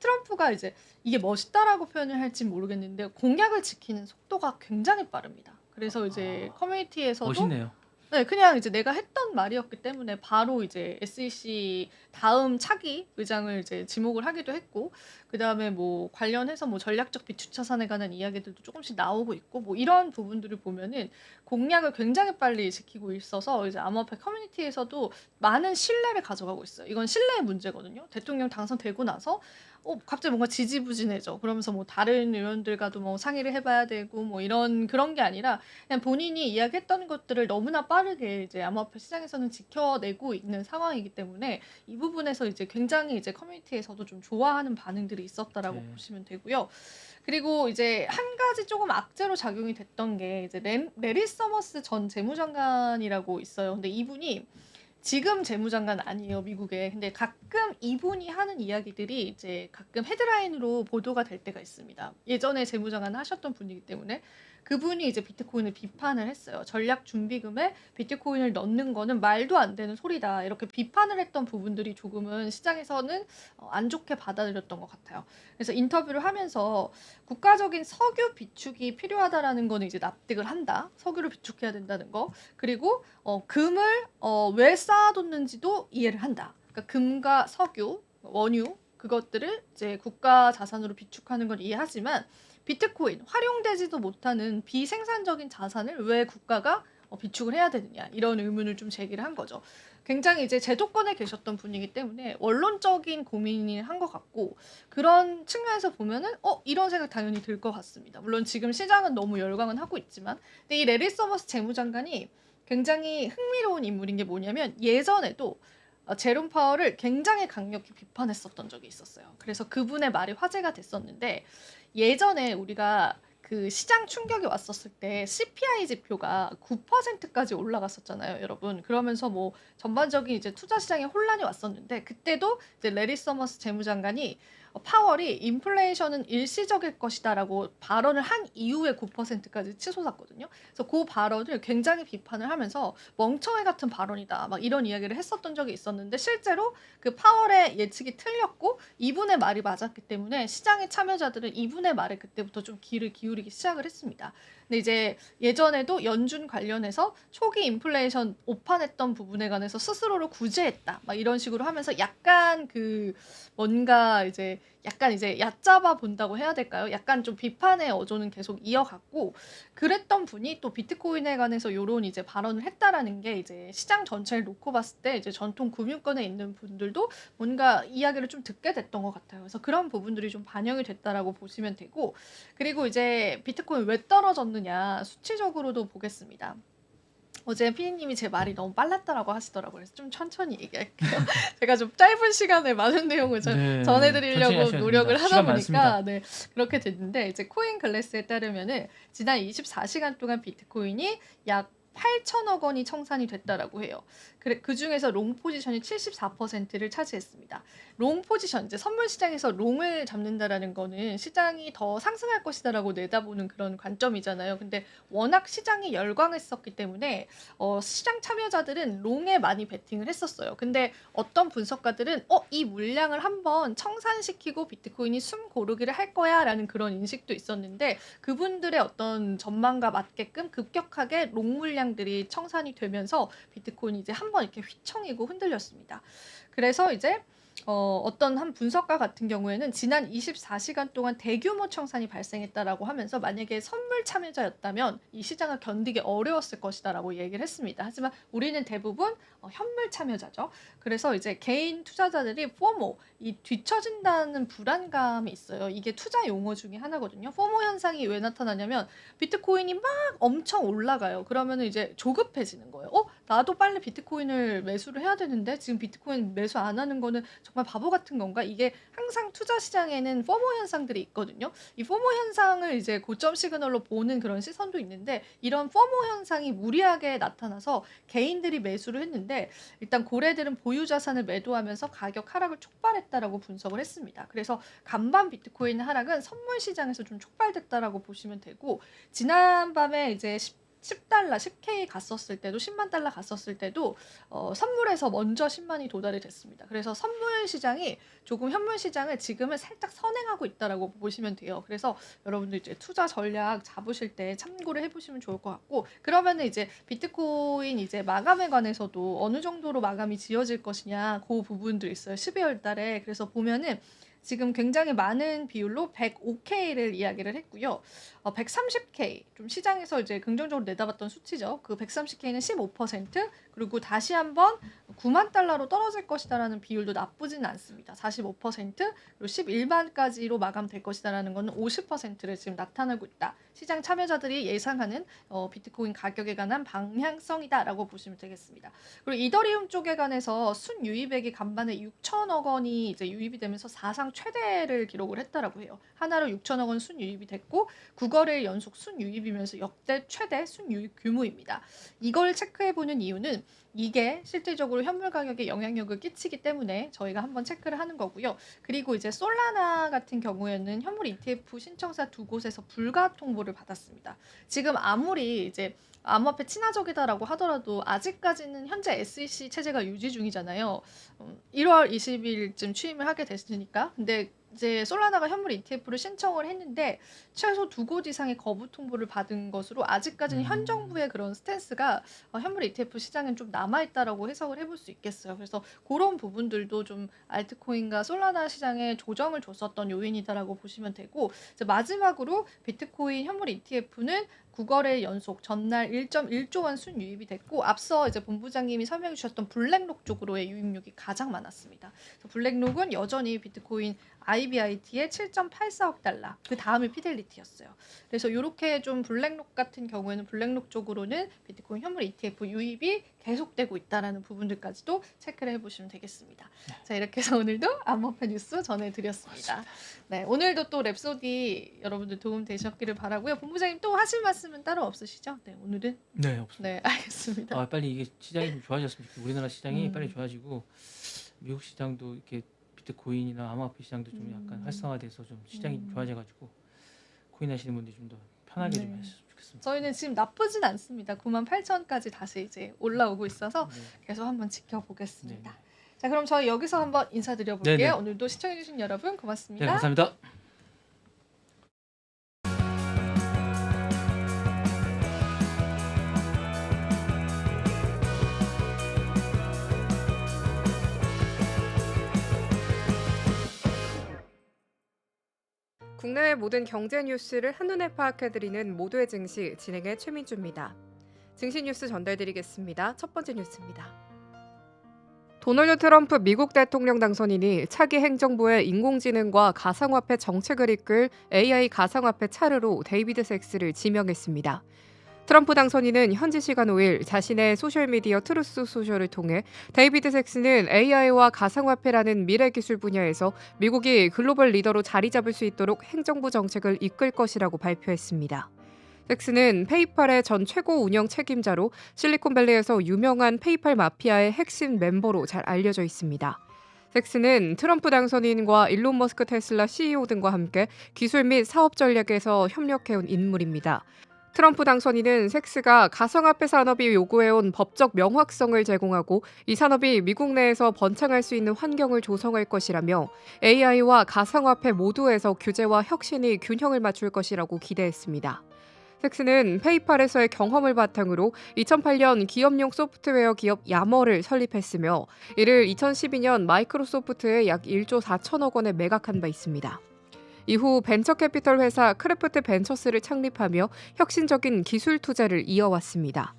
트럼프가 이제 이게 멋있다라고 표현을 할지 모르겠는데 공약을 지키는 속도가 굉장히 빠릅니다. 그래서 이제 커뮤니티에서도 멋있네요. 네, 그냥 이제 내가 했던 말이었기 때문에 바로 이제 SEC 다음 차기 의장을 이제 지목을 하기도 했고, 그 다음에 뭐 관련해서 뭐 전략적 비축 자산에 관한 이야기들도 조금씩 나오고 있고, 뭐 이런 부분들을 보면은 공약을 굉장히 빨리 지키고 있어서 이제 암호화폐 커뮤니티에서도 많은 신뢰를 가져가고 있어요. 이건 신뢰의 문제거든요. 대통령 당선되고 나서 갑자기 뭔가 지지부진해져. 그러면서 뭐 다른 의원들과도 뭐 상의를 해봐야 되고 뭐 이런 그런 게 아니라 그냥 본인이 이야기했던 것들을 너무나 빠르게 이제 암호화폐 시장에서는 지켜내고 있는 상황이기 때문에 이 부분에서 이제 굉장히 이제 커뮤니티에서도 좀 좋아하는 반응들이 있었다라고 네. 보시면 되고요. 그리고 이제 한 가지 조금 악재로 작용이 됐던 게 이제 레리 서머스 전 재무장관이라고 있어요. 근데 이분이 지금 재무장관 아니에요, 미국에. 근데 가끔 이분이 하는 이야기들이 이제 가끔 헤드라인으로 보도가 될 때가 있습니다. 예전에 재무장관 하셨던 분이기 때문에 그분이 이제 비트코인을 비판을 했어요. 전략 준비금에 비트코인을 넣는 거는 말도 안 되는 소리다. 이렇게 비판을 했던 부분들이 조금은 시장에서는 안 좋게 받아들였던 것 같아요. 그래서 인터뷰를 하면서 국가적인 석유 비축이 필요하다라는 거는 이제 납득을 한다. 석유를 비축해야 된다는 거. 그리고 금을 왜 쌓아뒀는지도 이해를 한다. 그러니까 금과 석유, 원유 그것들을 이제 국가 자산으로 비축하는 건 이해하지만 비트코인 활용되지도 못하는 비생산적인 자산을 왜 국가가 비축을 해야 되느냐 이런 의문을 좀 제기를 한 거죠. 굉장히 이제 제도권에 계셨던 분이기 때문에 원론적인 고민을 한 것 같고 그런 측면에서 보면은 이런 생각 당연히 들 것 같습니다. 물론 지금 시장은 너무 열광은 하고 있지만 근데 이 레리 서머스 재무장관이 굉장히 흥미로운 인물인 게 뭐냐면 예전에도 제롬 파월을 굉장히 강력히 비판했었던 적이 있었어요. 그래서 그분의 말이 화제가 됐었는데 예전에 우리가 그 시장 충격이 왔었을 때 CPI 지표가 9%까지 올라갔었잖아요, 여러분. 그러면서 뭐 전반적인 이제 투자 시장에 혼란이 왔었는데 그때도 이제 레리 서머스 재무장관이 파월이 인플레이션은 일시적일 것이다라고 발언을 한 이후에 9%까지 치솟았거든요. 그래서 그 발언을 굉장히 비판을 하면서 멍청이 같은 발언이다. 막 이런 이야기를 했었던 적이 있었는데 실제로 그 파월의 예측이 틀렸고 이분의 말이 맞았기 때문에 시장의 참여자들은 이분의 말에 그때부터 좀 귀를 기울이기 시작을 했습니다. 근데 이제 예전에도 연준 관련해서 초기 인플레이션 오판했던 부분에 관해서 스스로를 구제했다. 막 이런 식으로 하면서 약간 그 뭔가 이제 약간 이제 얕잡아 본다고 해야 될까요? 약간 좀 비판의 어조는 계속 이어갔고 그랬던 분이 또 비트코인에 관해서 요런 이제 발언을 했다라는 게 이제 시장 전체를 놓고 봤을 때 이제 전통 금융권에 있는 분들도 뭔가 이야기를 좀 듣게 됐던 것 같아요. 그래서 그런 부분들이 좀 반영이 됐다라고 보시면 되고 그리고 이제 비트코인 왜 떨어졌느냐 수치적으로도 보겠습니다. 어제 피디님이 제 말이 너무 빨랐다라고 하시더라고요. 그래서 좀 천천히 얘기할게요. 제가 좀 짧은 시간에 많은 내용을 네, 천천히 전해드리려고 하셔야 노력을 됩니다. 하다 시간 보니까 많습니다. 네, 그렇게 됐는데 이제 코인 글래스에 따르면은 지난 24시간 동안 비트코인이 약 8천억 원이 청산이 됐다라고 해요. 그 중에서 롱 포지션이 74%를 차지했습니다. 롱 포지션, 이제 선물 시장에서 롱을 잡는다라는 거는 시장이 더 상승할 것이다라고 내다보는 그런 관점이잖아요. 근데 워낙 시장이 열광했었기 때문에 시장 참여자들은 롱에 많이 베팅을 했었어요. 근데 어떤 분석가들은 이 물량을 한번 청산시키고 비트코인이 숨 고르기를 할 거야라는 그런 인식도 있었는데 그분들의 어떤 전망과 맞게끔 급격하게 롱 물량들이 청산이 되면서 비트코인이 이제 한번 이렇게 휘청이고 흔들렸습니다. 그래서 이제 어떤 한 분석가 같은 경우에는 지난 24시간 동안 대규모 청산이 발생했다라고 하면서 만약에 선물 참여자였다면 이 시장을 견디기 어려웠을 것이다라고 얘기를 했습니다. 하지만 우리는 대부분 현물 참여자죠. 그래서 이제 개인 투자자들이 포모, 이 뒤처진다는 불안감이 있어요. 이게 투자 용어 중에 하나거든요. 포모 현상이 왜 나타나냐면 비트코인이 막 엄청 올라가요. 그러면은 이제 조급해지는 거예요. 나도 빨리 비트코인을 매수를 해야 되는데 지금 비트코인 매수 안 하는 거는 정말 바보 같은 건가? 이게 항상 투자 시장에는 포모 현상들이 있거든요. 이 포모 현상을 이제 고점 시그널로 보는 그런 시선도 있는데 이런 포모 현상이 무리하게 나타나서 개인들이 매수를 했는데 일단 고래들은 보유 자산을 매도하면서 가격 하락을 촉발했다라고 분석을 했습니다. 그래서 간밤 비트코인 하락은 선물 시장에서 좀 촉발됐다라고 보시면 되고 지난밤에 이제 10달러, 10K 갔었을 때도 10만 달러 갔었을 때도 선물에서 먼저 10만이 도달이 됐습니다. 그래서 선물 시장이 조금 현물 시장을 지금은 살짝 선행하고 있다라고 보시면 돼요. 그래서 여러분들 이제 투자 전략 잡으실 때 참고를 해보시면 좋을 것 같고 그러면은 이제 비트코인 이제 마감에 관해서도 어느 정도로 마감이 지어질 것이냐 그 부분도 있어요. 12월 달에 그래서 보면은 지금 굉장히 많은 비율로 105K를 이야기를 했고요. 130K 좀 시장에서 이제 긍정적으로 내다봤던 수치죠. 그 130K는 15% 그리고 다시 한번 9만 달러로 떨어질 것이다라는 비율도 나쁘진 않습니다. 45% 그리고 11만까지로 마감될 것이다라는 것은 50%를 지금 나타나고 있다. 시장 참여자들이 예상하는 비트코인 가격에 관한 방향성이다라고 보시면 되겠습니다. 그리고 이더리움 쪽에 관해서 순유입액이 간밤에 6천억 원이 이제 유입이 되면서 사상 최대를 기록을 했다라고 해요. 하나로 6천억 원 순유입이 됐고 9거래일 연속 순유입이면서 역대 최대 순유입 규모입니다. 이걸 체크해보는 이유는 이게 실질적으로 현물 가격에 영향력을 끼치기 때문에 저희가 한번 체크를 하는 거고요. 그리고 이제 솔라나 같은 경우에는 현물 ETF 신청사 두 곳에서 불가 통보를 받았습니다. 지금 아무리 이제 암호화폐 친화적이다라고 하더라도 아직까지는 현재 SEC 체제가 유지 중이잖아요. 1월 20일쯤 취임을 하게 됐으니까. 근데 이제 솔라나가 현물 ETF를 신청을 했는데 최소 두 곳 이상의 거부 통보를 받은 것으로 아직까지는 현 정부의 그런 스탠스가 현물 ETF 시장엔 좀 남아있다라고 해석을 해볼 수 있겠어요. 그래서 그런 부분들도 좀 알트코인과 솔라나 시장에 조정을 줬었던 요인이다라고 보시면 되고 이제 마지막으로 비트코인 현물 ETF는 9거래 연속 전날 1.1조 원 순유입이 됐고 앞서 이제 본부장님이 설명해 주셨던 블랙록 쪽으로의 유입력이 가장 많았습니다. 그래서 블랙록은 여전히 비트코인 IBIT의 7.84억 달러 그 다음이 피델리티였어요. 그래서 이렇게 좀 블랙록 같은 경우에는 블랙록 쪽으로는 비트코인 현물 ETF 유입이 계속되고 있다라는 부분들까지도 체크를 해보시면 되겠습니다. 자 이렇게 해서 오늘도 암호화폐 뉴스 전해드렸습니다. 네 오늘도 또 랩소디 여러분들 도움 되셨기를 바라고요. 본부장님 또 하실 말씀은 따로 없으시죠? 네 오늘은 네, 없습니다. 네 알겠습니다. 빨리 이게 시장이 좀 좋아졌으면 좋겠고 우리나라 시장이 빨리 음. 좋아지고 미국 시장도 이렇게 비트코인이나 암호화폐 시장도 좀 약간 활성화돼서 좀 시장이 좋아져가지고 코인 하시는 분들이 좀 더 편하게 좀 네. 하셨으면 좋겠습니다. 저희는 지금 나쁘진 않습니다. 98,000까지 다시 이제 올라오고 있어서 네. 계속 한번 지켜보겠습니다. 네. 자 그럼 저희 여기서 한번 인사드려 볼게요. 네네. 오늘도 시청해주신 여러분 고맙습니다. 네, 감사합니다. 국내외 모든 경제 뉴스를 한눈에 파악해드리는 모두의 증시 진행의 최민주입니다. 증시 뉴스 전달드리겠습니다. 첫 번째 뉴스입니다. 도널드 트럼프 미국 대통령 당선인이 차기 행정부의 인공지능과 가상화폐 정책을 이끌 AI 가상화폐 차르로 데이비드 섹스를 지명했습니다. 트럼프 당선인은 현지 시간 5일 자신의 소셜미디어 트루스 소셜을 통해 데이비드 섹스는 AI와 가상화폐라는 미래 기술 분야에서 미국이 글로벌 리더로 자리 잡을 수 있도록 행정부 정책을 이끌 것이라고 발표했습니다. 섹스는 페이팔의 전 최고 운영 책임자로 실리콘밸리에서 유명한 페이팔 마피아의 핵심 멤버로 잘 알려져 있습니다. 섹스는 트럼프 당선인과 일론 머스크 테슬라 CEO 등과 함께 기술 및 사업 전략에서 협력해온 인물입니다. 트럼프 당선인은 섹스가 가상화폐 산업이 요구해온 법적 명확성을 제공하고 이 산업이 미국 내에서 번창할 수 있는 환경을 조성할 것이라며 AI와 가상화폐 모두에서 규제와 혁신이 균형을 맞출 것이라고 기대했습니다. 섹스는 페이팔에서의 경험을 바탕으로 2008년 기업용 소프트웨어 기업 야머를 설립했으며 이를 2012년 마이크로소프트에 약 1조 4천억 원에 매각한 바 있습니다. 이후 벤처캐피털 회사 크래프트 벤처스를 창립하며 혁신적인 기술 투자를 이어왔습니다.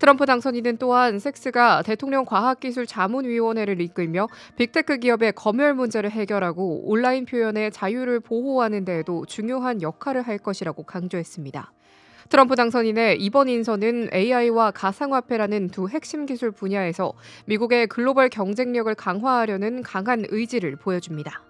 트럼프 당선인은 또한 섹스가 대통령 과학기술자문위원회를 이끌며 빅테크 기업의 검열 문제를 해결하고 온라인 표현의 자유를 보호하는 데에도 중요한 역할을 할 것이라고 강조했습니다. 트럼프 당선인의 이번 인선은 AI와 가상화폐라는 두 핵심 기술 분야에서 미국의 글로벌 경쟁력을 강화하려는 강한 의지를 보여줍니다.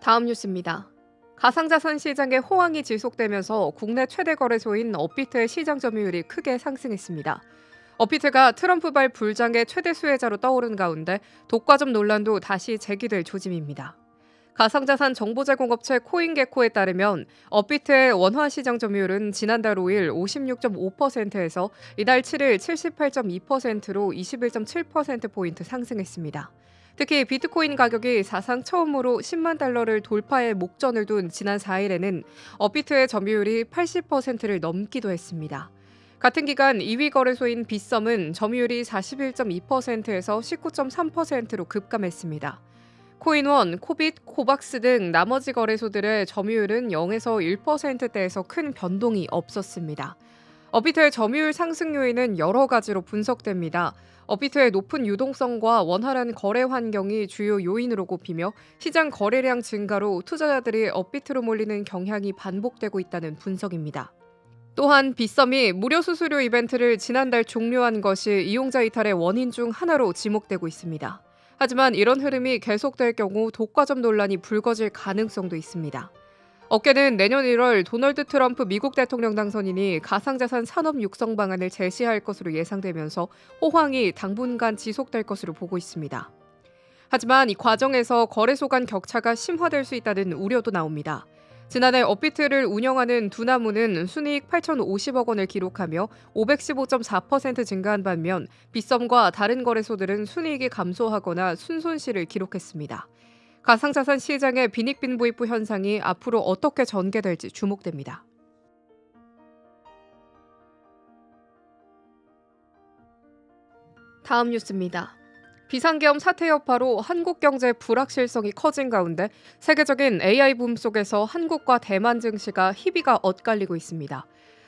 다음 뉴스입니다. 가상자산 시장의 호황이 지속되면서 국내 최대 거래소인 업비트의 시장 점유율이 크게 상승했습니다. 업비트가 트럼프발 불장의 최대 수혜자로 떠오른 가운데 독과점 논란도 다시 제기될 조짐입니다. 가상자산 정보제공업체 코인게코에 따르면 업비트의 원화 시장 점유율은 지난달 5일 56.5%에서 이달 7일 78.2%로 21.7%포인트 상승했습니다. 특히 비트코인 가격이 사상 처음으로 10만 달러를 돌파해 목전을 둔 지난 4일에는 업비트의 점유율이 80%를 넘기도 했습니다. 같은 기간 2위 거래소인 빗썸은 점유율이 41.2%에서 19.3%로 급감했습니다. 코인원, 코빗, 코박스 등 나머지 거래소들의 점유율은 0에서 1%대에서 큰 변동이 없었습니다. 업비트의 점유율 상승 요인은 여러 가지로 분석됩니다. 업비트의 높은 유동성과 원활한 거래 환경이 주요 요인으로 꼽히며 시장 거래량 증가로 투자자들이 업비트로 몰리는 경향이 반복되고 있다는 분석입니다. 또한 빗썸이 무료 수수료 이벤트를 지난달 종료한 것이 이용자 이탈의 원인 중 하나로 지목되고 있습니다. 하지만 이런 흐름이 계속될 경우 독과점 논란이 불거질 가능성도 있습니다. 업계는 내년 1월 도널드 트럼프 미국 대통령 당선인이 가상자산 산업 육성 방안을 제시할 것으로 예상되면서 호황이 당분간 지속될 것으로 보고 있습니다. 하지만 이 과정에서 거래소 간 격차가 심화될 수 있다는 우려도 나옵니다. 지난해 업비트를 운영하는 두나무는 순이익 8,050억 원을 기록하며 515.4% 증가한 반면 빗썸과 다른 거래소들은 순이익이 감소하거나 순손실을 기록했습니다. 가상자산 시장의 빈익빈부익부 현상이 앞으로 어떻게 전개될지 주목됩니다. 다음 뉴스입니다. 비상계엄 사태 여파로 한국 경제의 불확실성이 커진 가운데 세계적인 AI 붐 속에서 한국과 대만 증시가 희비가 엇갈리고 있습니다.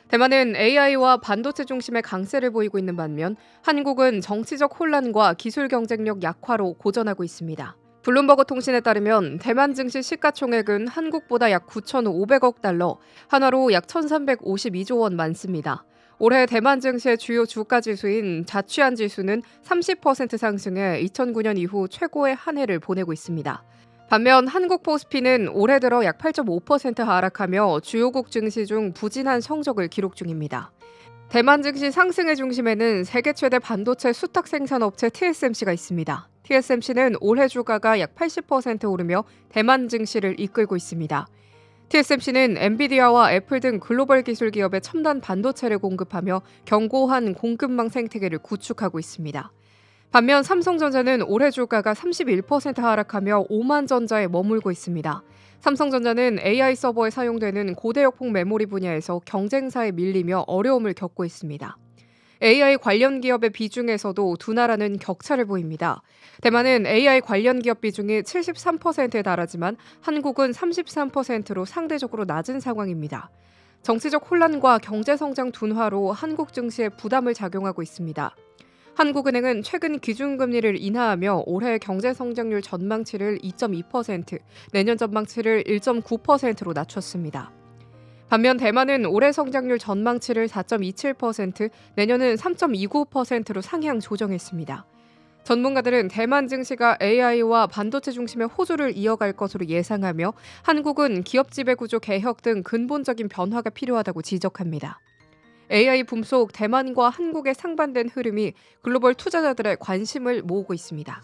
대만은 AI와 반도체 중심의 강세를 보이고 있는 반면 한국은 정치적 혼란과 기술 경쟁력 약화로 고전하고 있습니다. 블룸버그 통신에 따르면 대만 증시 시가총액은 한국보다 약 9,500억 달러, 한화로 약 1,352조 원 많습니다. 올해 대만 증시의 주요 주가 지수인 자취안 지수는 30% 상승해 2009년 이후 최고의 한 해를 보내고 있습니다. 반면 한국 포스피는 올해 들어 약 8.5% 하락하며 주요국 증시 중 부진한 성적을 기록 중입니다. 대만 증시 상승의 중심에는 세계 최대 반도체 수탁 생산업체 TSMC가 있습니다. TSMC는 올해 주가가 약 80% 오르며 대만 증시를 이끌고 있습니다. TSMC는 엔비디아와 애플 등 글로벌 기술 기업에 첨단 반도체를 공급하며 견고한 공급망 생태계를 구축하고 있습니다. 반면 삼성전자는 올해 주가가 31% 하락하며 오만전자에 머물고 있습니다. 삼성전자는 AI 서버에 사용되는 고대역폭 메모리 분야에서 경쟁사에 밀리며 어려움을 겪고 있습니다. AI 관련 기업의 비중에서도 두 나라는 격차를 보입니다. 대만은 AI 관련 기업 비중이 73%에 달하지만 한국은 33%로 상대적으로 낮은 상황입니다. 정치적 혼란과 경제성장 둔화로 한국 증시에 부담을 작용하고 있습니다. 한국은행은 최근 기준금리를 인하하며 올해 경제성장률 전망치를 2.2%, 내년 전망치를 1.9%로 낮췄습니다. 반면 대만은 올해 성장률 전망치를 4.27%, 내년은 3.29%로 상향 조정했습니다. 전문가들은 대만 증시가 AI와 반도체 중심의 호조를 이어갈 것으로 예상하며 한국은 기업 지배 구조 개혁 등 근본적인 변화가 필요하다고 지적합니다. AI 붐 속 대만과 한국의 상반된 흐름이 글로벌 투자자들의 관심을 모으고 있습니다.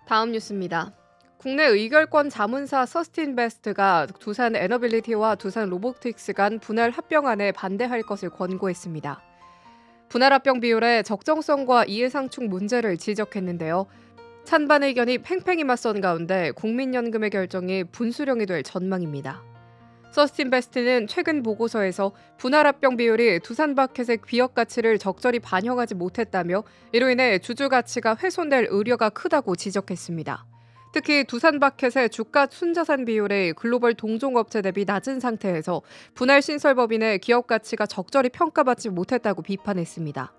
다음 뉴스입니다. 국내 의결권 자문사 서스틴베스트가 두산 에너빌리티와 두산 로보틱스 간 분할 합병안에 반대할 것을 권고했습니다. 분할합병 비율의 적정성과 이해상충 문제를 지적했는데요. 찬반 의견이 팽팽히 맞선 가운데 국민연금의 결정이 분수령이 될 전망입니다. 서스틴베스트는 최근 보고서에서 분할합병 비율이 두산마켓의 기업 가치를 적절히 반영하지 못했다며 이로 인해 주주 가치가 훼손될 우려가 크다고 지적했습니다. 특히 두산마켓의 주가 순자산 비율이 글로벌 동종업체 대비 낮은 상태에서 분할 신설법인의 기업 가치가 적절히 평가받지 못했다고 비판했습니다.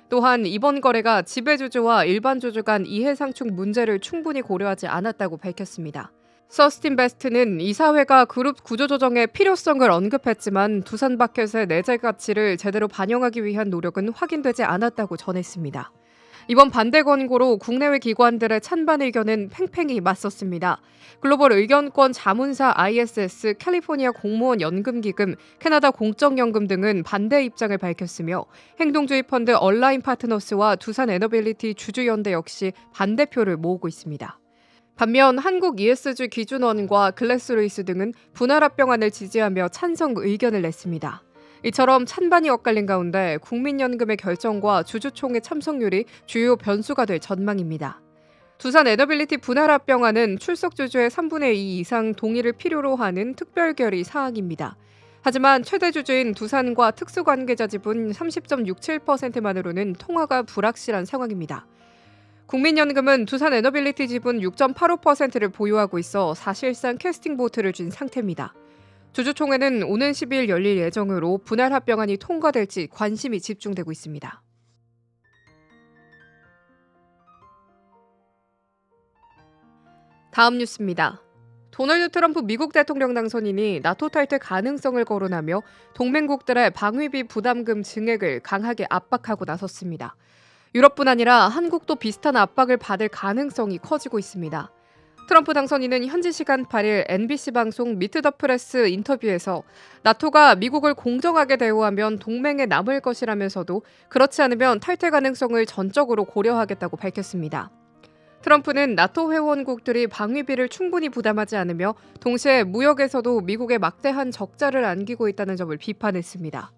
또한 이번 거래가 지배주주와 일반 주주 간 이해상충 문제를 충분히 고려하지 않았다고 밝혔습니다. 서스틴베스트는 이사회가 그룹 구조조정의 필요성을 언급했지만 두산마켓의 내재 가치를 제대로 반영하기 위한 노력은 확인되지 않았다고 전했습니다. 이번 반대 권고로 국내외 기관들의 찬반 의견은 팽팽히 맞섰습니다. 글로벌 의견권 자문사 ISS, 캘리포니아 공무원 연금기금, 캐나다 공적연금 등은 반대 입장을 밝혔으며 행동주의 펀드 얼라인 파트너스와 두산 에너빌리티 주주연대 역시 반대표를 모으고 있습니다. 반면 한국 ESG 기준원과 글래스루이스 등은 분할합병안을 지지하며 찬성 의견을 냈습니다. 이처럼 찬반이 엇갈린 가운데 국민연금의 결정과 주주총회 참석률이 주요 변수가 될 전망입니다. 두산 에너빌리티 분할합병안은 출석 주주의 3분의 2 이상 동의를 필요로 하는 특별결의 사항입니다. 하지만 최대 주주인 두산과 특수관계자 지분 30.67%만으로는 통화가 불확실한 상황입니다. 국민연금은 두산 에너빌리티 지분 6.85%를 보유하고 있어 사실상 캐스팅 보트를 쥔 상태입니다. 주주총회는 오는 10일 열릴 예정으로 분할합병안이 통과될지 관심이 집중되고 있습니다. 다음 뉴스입니다. 도널드 트럼프 미국 대통령 당선인이 나토 탈퇴 가능성을 거론하며 동맹국들의 방위비 부담금 증액을 강하게 압박하고 나섰습니다. 유럽뿐 아니라 한국도 비슷한 압박을 받을 가능성이 커지고 있습니다. 트럼프 당선인은 현지 시간 8일 NBC 방송 미트 더 프레스 인터뷰에서 나토가 미국을 공정하게 대우하면 동맹에 남을 것이라면서도 그렇지 않으면 탈퇴 가능성을 전적으로 고려하겠다고 밝혔습니다. 트럼프는 나토 회원국들이 방위비를 충분히 부담하지 않으며 동시에 무역에서도 미국에 막대한 적자를 안기고 있다는 점을 비판했습니다.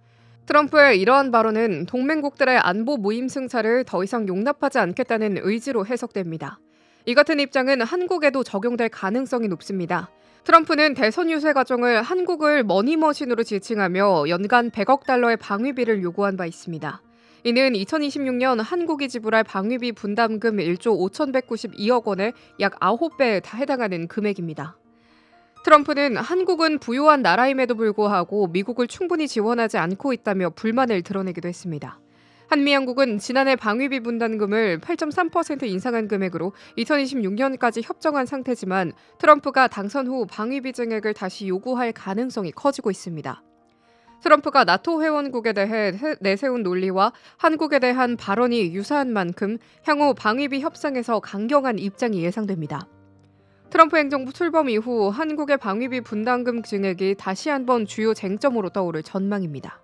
트럼프의 이러한 발언은 동맹국들의 안보 무임 승차를 더 이상 용납하지 않겠다는 의지로 해석됩니다. 이 같은 입장은 한국에도 적용될 가능성이 높습니다. 트럼프는 대선 유세 과정을 한국을 머니머신으로 지칭하며 연간 100억 달러의 방위비를 요구한 바 있습니다. 이는 2026년 한국이 지불할 방위비 분담금 1조 5,192억 원의 약 9배에 해당하는 금액입니다. 트럼프는 한국은 부유한 나라임에도 불구하고 미국을 충분히 지원하지 않고 있다며 불만을 드러내기도 했습니다. 한미양국은 지난해 방위비 분담금을 8.3% 인상한 금액으로 2026년까지 협정한 상태지만 트럼프가 당선 후 방위비 증액을 다시 요구할 가능성이 커지고 있습니다. 트럼프가 나토 회원국에 대해 내세운 논리와 한국에 대한 발언이 유사한 만큼 향후 방위비 협상에서 강경한 입장이 예상됩니다. 트럼프 행정부 출범 이후 한국의 방위비 분담금 증액이 다시 한번 주요 쟁점으로 떠오를 전망입니다.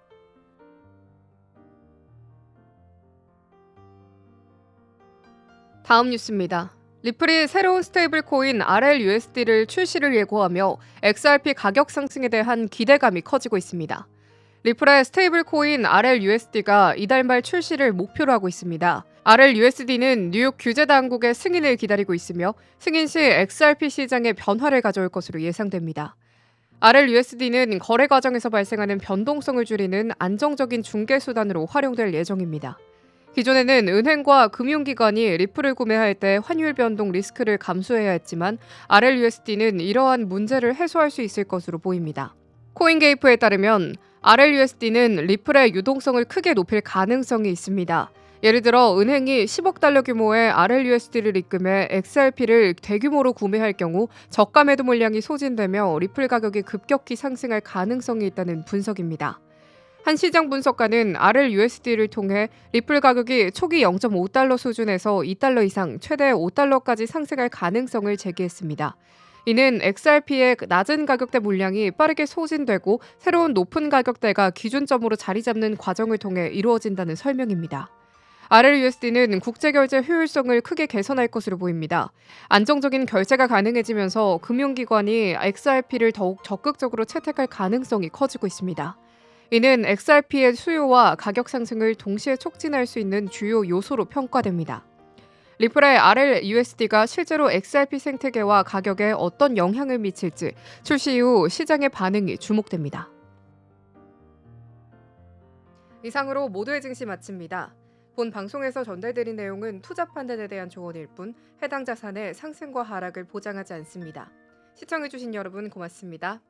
다음 뉴스입니다. 리플이 새로운 스테이블 코인 RLUSD를 출시를 예고하며 XRP 가격 상승에 대한 기대감이 커지고 있습니다. 리플의 스테이블 코인 RLUSD가 이달 말 출시를 목표로 하고 있습니다. RLUSD는 뉴욕 규제 당국의 승인을 기다리고 있으며 승인 시 XRP 시장에 변화를 가져올 것으로 예상됩니다. RLUSD는 거래 과정에서 발생하는 변동성을 줄이는 안정적인 중개 수단으로 활용될 예정입니다. 기존에는 은행과 금융기관이 리플을 구매할 때 환율 변동 리스크를 감수해야 했지만 RLUSD는 이러한 문제를 해소할 수 있을 것으로 보입니다. 코인게이프에 따르면 RLUSD는 리플의 유동성을 크게 높일 가능성이 있습니다. 예를 들어 은행이 10억 달러 규모의 RLUSD를 입금해 XRP를 대규모로 구매할 경우 저가 매도 물량이 소진되며 리플 가격이 급격히 상승할 가능성이 있다는 분석입니다. 한 시장 분석가는 RLUSD를 통해 리플 가격이 초기 0.5달러 수준에서 2달러 이상 최대 5달러까지 상승할 가능성을 제기했습니다. 이는 XRP의 낮은 가격대 물량이 빠르게 소진되고 새로운 높은 가격대가 기준점으로 자리 잡는 과정을 통해 이루어진다는 설명입니다. RLUSD는 국제결제 효율성을 크게 개선할 것으로 보입니다. 안정적인 결제가 가능해지면서 금융기관이 XRP를 더욱 적극적으로 채택할 가능성이 커지고 있습니다. 이는 XRP의 수요와 가격 상승을 동시에 촉진할 수 있는 주요 요소로 평가됩니다. 리플의 RLUSD가 실제로 XRP 생태계와 가격에 어떤 영향을 미칠지 출시 이후 시장의 반응이 주목됩니다. 이상으로 모두의 증시 마칩니다. 본 방송에서 전달드린 내용은 투자 판단에 대한 조언일 뿐 해당 자산의 상승과 하락을 보장하지 않습니다. 시청해주신 여러분 고맙습니다.